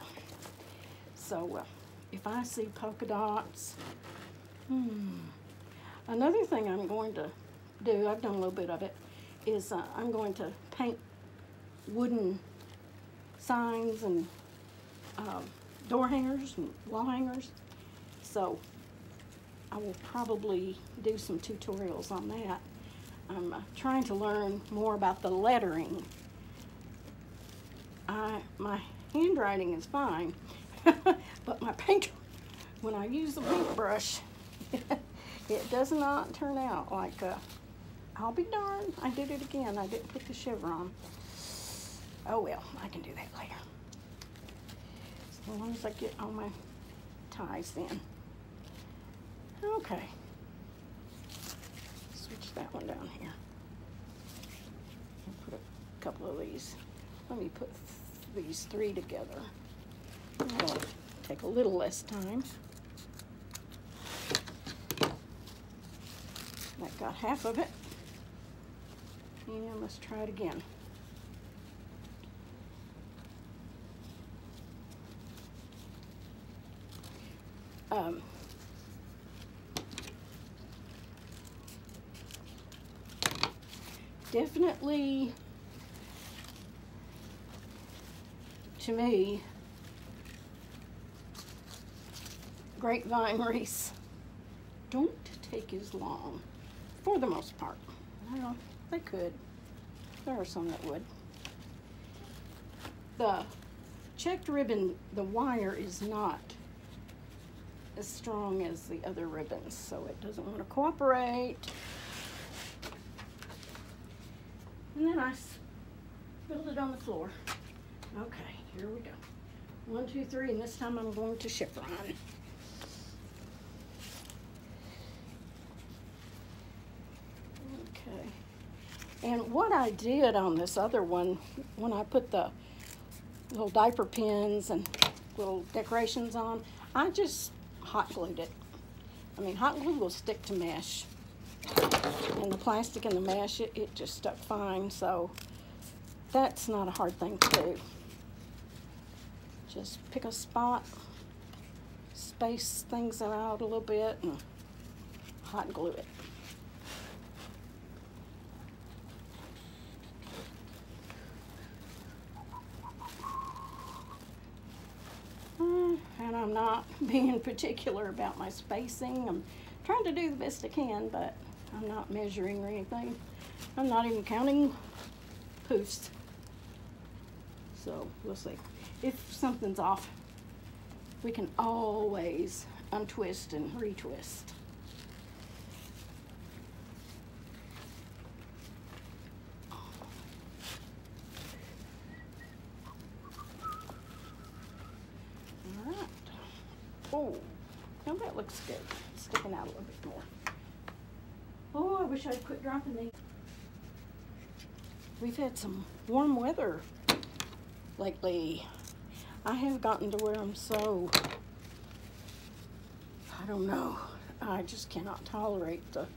So if I see polka dots, another thing I'm going to do, I've done a little bit of it, is I'm going to paint wooden signs and door hangers and wall hangers. So I will probably do some tutorials on that. I'm trying to learn more about the lettering. My handwriting is fine, but my paint, when I use the paintbrush, it does not turn out like, I'll be darned, I did it again. I didn't put the chevron. Oh well, I can do that later. As long as I get all my ties in. Okay. Switch that one down here. I'll put a couple of these. Let me put these 3 together. That'll take a little less time. That got half of it. And let's try it again. Definitely, to me, grapevine wreaths don't take as long, for the most part. Well, they could. There are some that would. The checked ribbon, the wire is not as strong as the other ribbons, so it doesn't want to cooperate. And then I spilled it on the floor. Okay, here we go. 1, 2, 3, and this time I'm going to chevron. Okay. And what I did on this other one, when I put the little diaper pins and little decorations on, I just hot glued it. I mean, hot glue will stick to mesh. And the plastic and the mesh, it just stuck fine, so that's not a hard thing to do. Just pick a spot, space things out a little bit, and hot glue it. And I'm not being particular about my spacing. I'm trying to do the best I can, but I'm not measuring or anything. I'm not even counting poofs. So we'll see. If something's off, we can always untwist and retwist. All right. Oh, now that looks good. It's sticking out a little bit more. Oh, I wish I'd quit dropping these. We've had some warm weather lately. I have gotten to where I'm so, I don't know, I just cannot tolerate the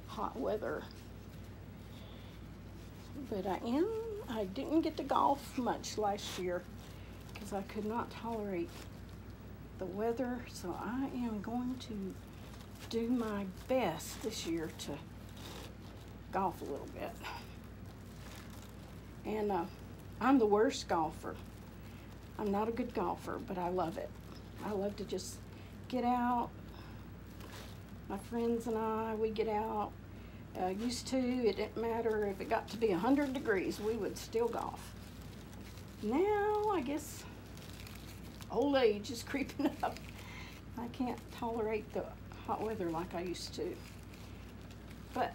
hot weather. But I didn't get to golf much last year because I could not tolerate the weather, so I am going to do my best this year to golf a little bit. And I'm the worst golfer. I'm not a good golfer, but I love it. I love to just get out. My friends and I, we get out. Used to, it didn't matter if it got to be 100 degrees, we would still golf. Now, I guess old age is creeping up. I can't tolerate the hot weather like I used to. But,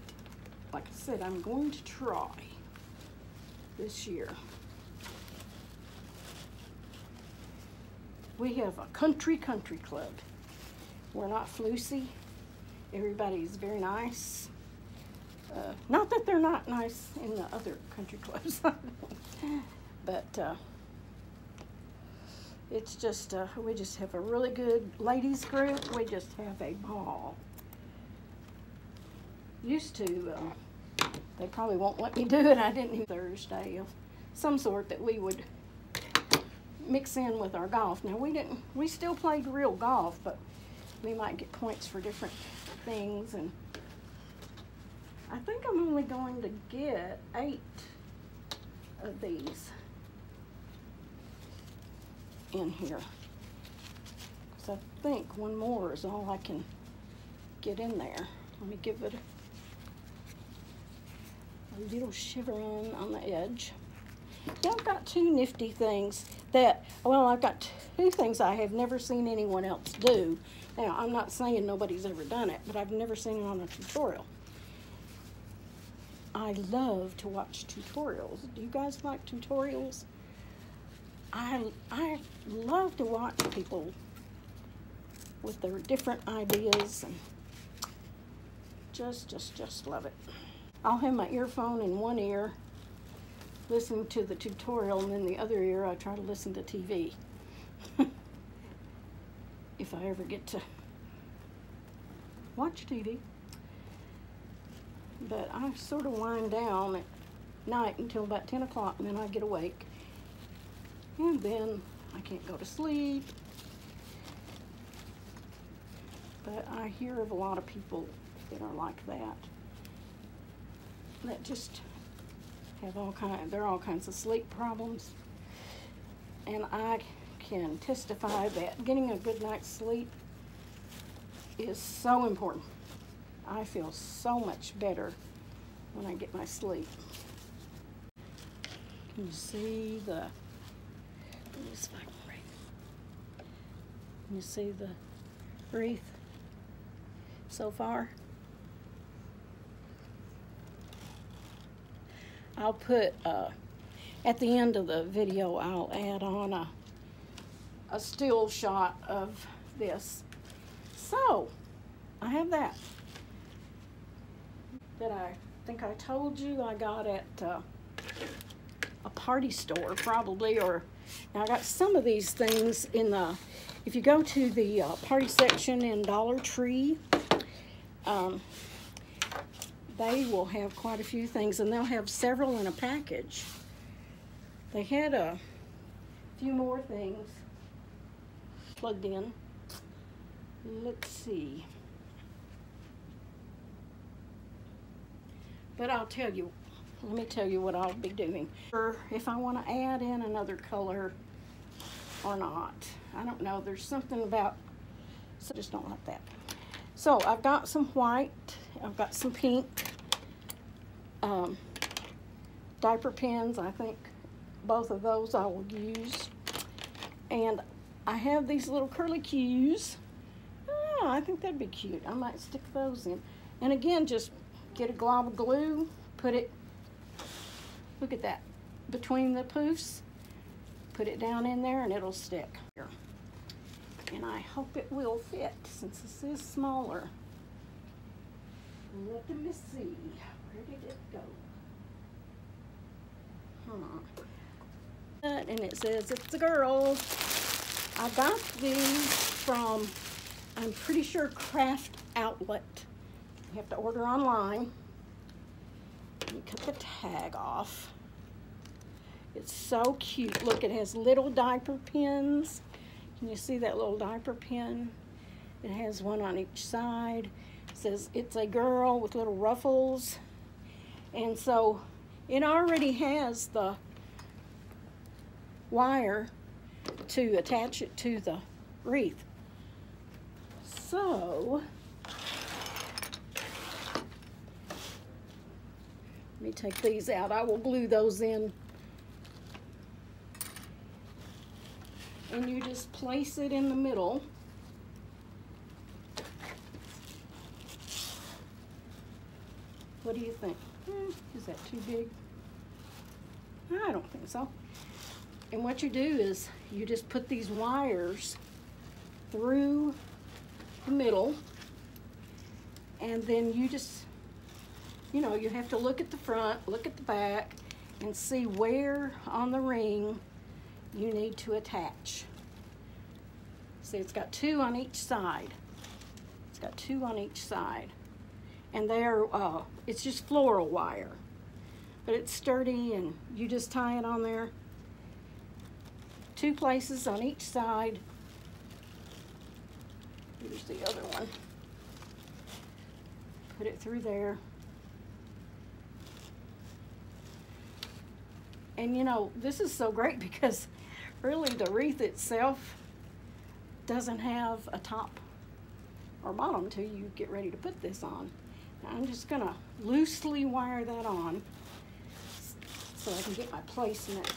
like I said, I'm going to try this year. We have a country club. We're not floosy. Everybody's very nice. Not that they're not nice in the other country clubs, but it's just, we just have a really good ladies group. We just have a ball. Used to, they probably won't let me do it. I didn't even Thursday of some sort that we would mix in with our golf. Now we still played real golf, but we might get points for different things. And I think I'm only going to get 8 of these in here. So I think one more is all I can get in there. Let me give it a little shiver on the edge. Yeah, I've got 2 nifty things that, well, I've got 2 things I have never seen anyone else do. Now, I'm not saying nobody's ever done it, but I've never seen it on a tutorial. I love to watch tutorials. Do you guys like tutorials? I love to watch people with their different ideas, and just love it. I'll have my earphone in one ear, listening to the tutorial, and in the other ear I try to listen to TV. If I ever get to watch TV. But I sort of wind down at night until about 10 o'clock, and then I get awake. And then I can't go to sleep. But I hear of a lot of people that are like that. That just have there are all kinds of sleep problems. And I can testify that getting a good night's sleep is so important. I feel so much better when I get my sleep. Can you see the, can you see the wreath so far? I'll put, at the end of the video, I'll add on a still shot of this. So, I have that I think I told you I got at a party store, probably, or now I got some of these things in the, if you go to the party section in Dollar Tree, they will have quite a few things, and they'll have several in a package. They had a few more things plugged in. Let's see. But I'll tell you, let me tell you what I'll be doing. Or if I want to add in another color or not. I don't know, there's something about, so I just don't like that. So I've got some white, I've got some pink, diaper pins. I think both of those I will use. And I have these little curly cues. Oh, I think that'd be cute. I might stick those in. And again, just get a glob of glue, put it, look at that, between the poofs, put it down in there and it'll stick. And I hope it will fit since this is smaller. Let me see, where did it go? And it says it's a girl. I got these from, I'm pretty sure, Craft Outlet. You have to order online. Let me cut the tag off. It's so cute. Look, it has little diaper pins. Can you see that little diaper pin? It has one on each side. It says it's a girl with little ruffles. And so it already has the wire to attach it to the wreath. So, let me take these out. I will glue those in. And you just place it in the middle. What do you think? Is that too big? I don't think so. And what you do is you just put these wires through the middle, and then you just, you know, you have to look at the front, look at the back, and see where on the ring you need to attach. See, it's got 2 on each side. It's got 2 on each side. And they're, it's just floral wire. But it's sturdy, and you just tie it on there. 2 places on each side. Here's the other one. Put it through there. And you know, this is so great because really the wreath itself doesn't have a top or bottom till you get ready to put this on. Now I'm just gonna loosely wire that on so I can get my placement.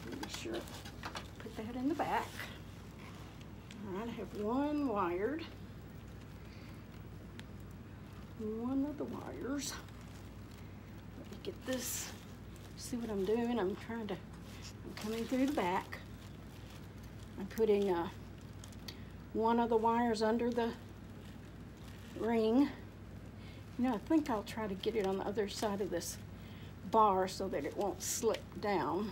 Be sure to put that in the back. All right, I have one wired. One of the wires. Let me get this. See what I'm doing? I'm coming through the back. I'm putting one of the wires under the ring. You know, I think I'll try to get it on the other side of this bar so that it won't slip down.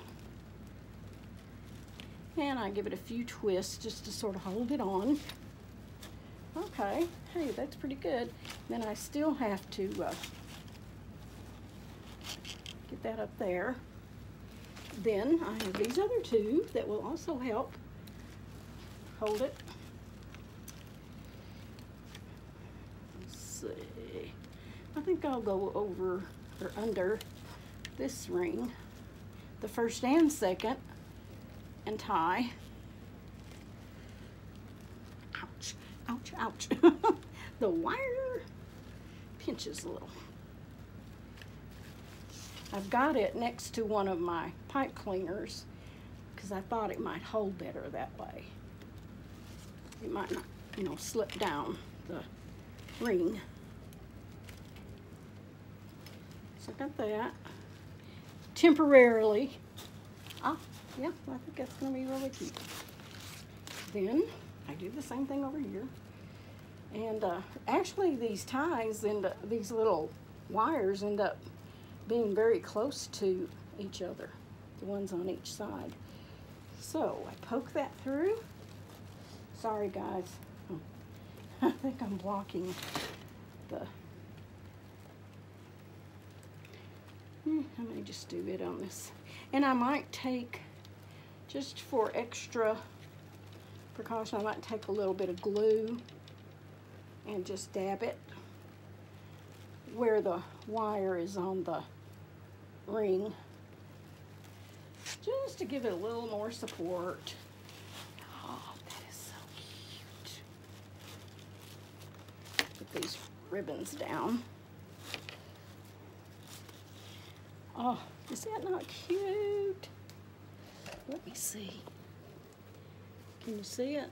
And I give it a few twists just to sort of hold it on. Okay, hey, that's pretty good. Then I still have to get that up there. Then I have these other 2 that will also help hold it. Let's see. I think I'll go over or under this ring, the first and second, and tie. Ouch, ouch, ouch. The wire pinches a little. I've got it next to one of my pipe cleaners because I thought it might hold better that way. It might not, you know, slip down the ring. So I got that. Temporarily. Ah, yeah, I think that's going to be really cute. Then I do the same thing over here. And actually these ties and these little wires end up being very close to each other, the ones on each side. So I poke that through. Sorry guys, I think I'm blocking the, I may just do it on this. And I might take, just for extra precaution, I might take a little bit of glue and just dab it where the wire is on the ring, just to give it a little more support. Oh, that is so cute. Put these ribbons down. Oh, is that not cute? Let me see. Can you see it?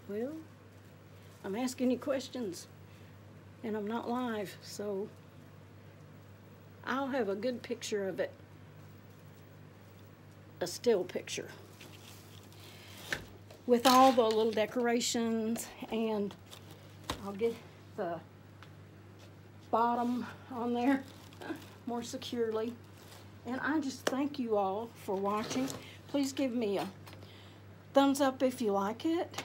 Well, I'm asking you questions and I'm not live, so I'll have a good picture of it, a still picture with all the little decorations, and I'll get the bottom on there more securely. And I just thank you all for watching. Please give me a thumbs up if you like it.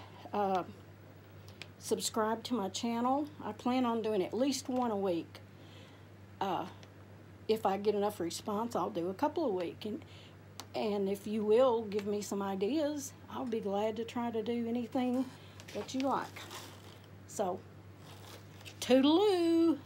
Subscribe to my channel. I plan on doing at least one a week. If I get enough response, I'll do a couple a week. And if you will give me some ideas, I'll be glad to try to do anything that you like. So, toodaloo!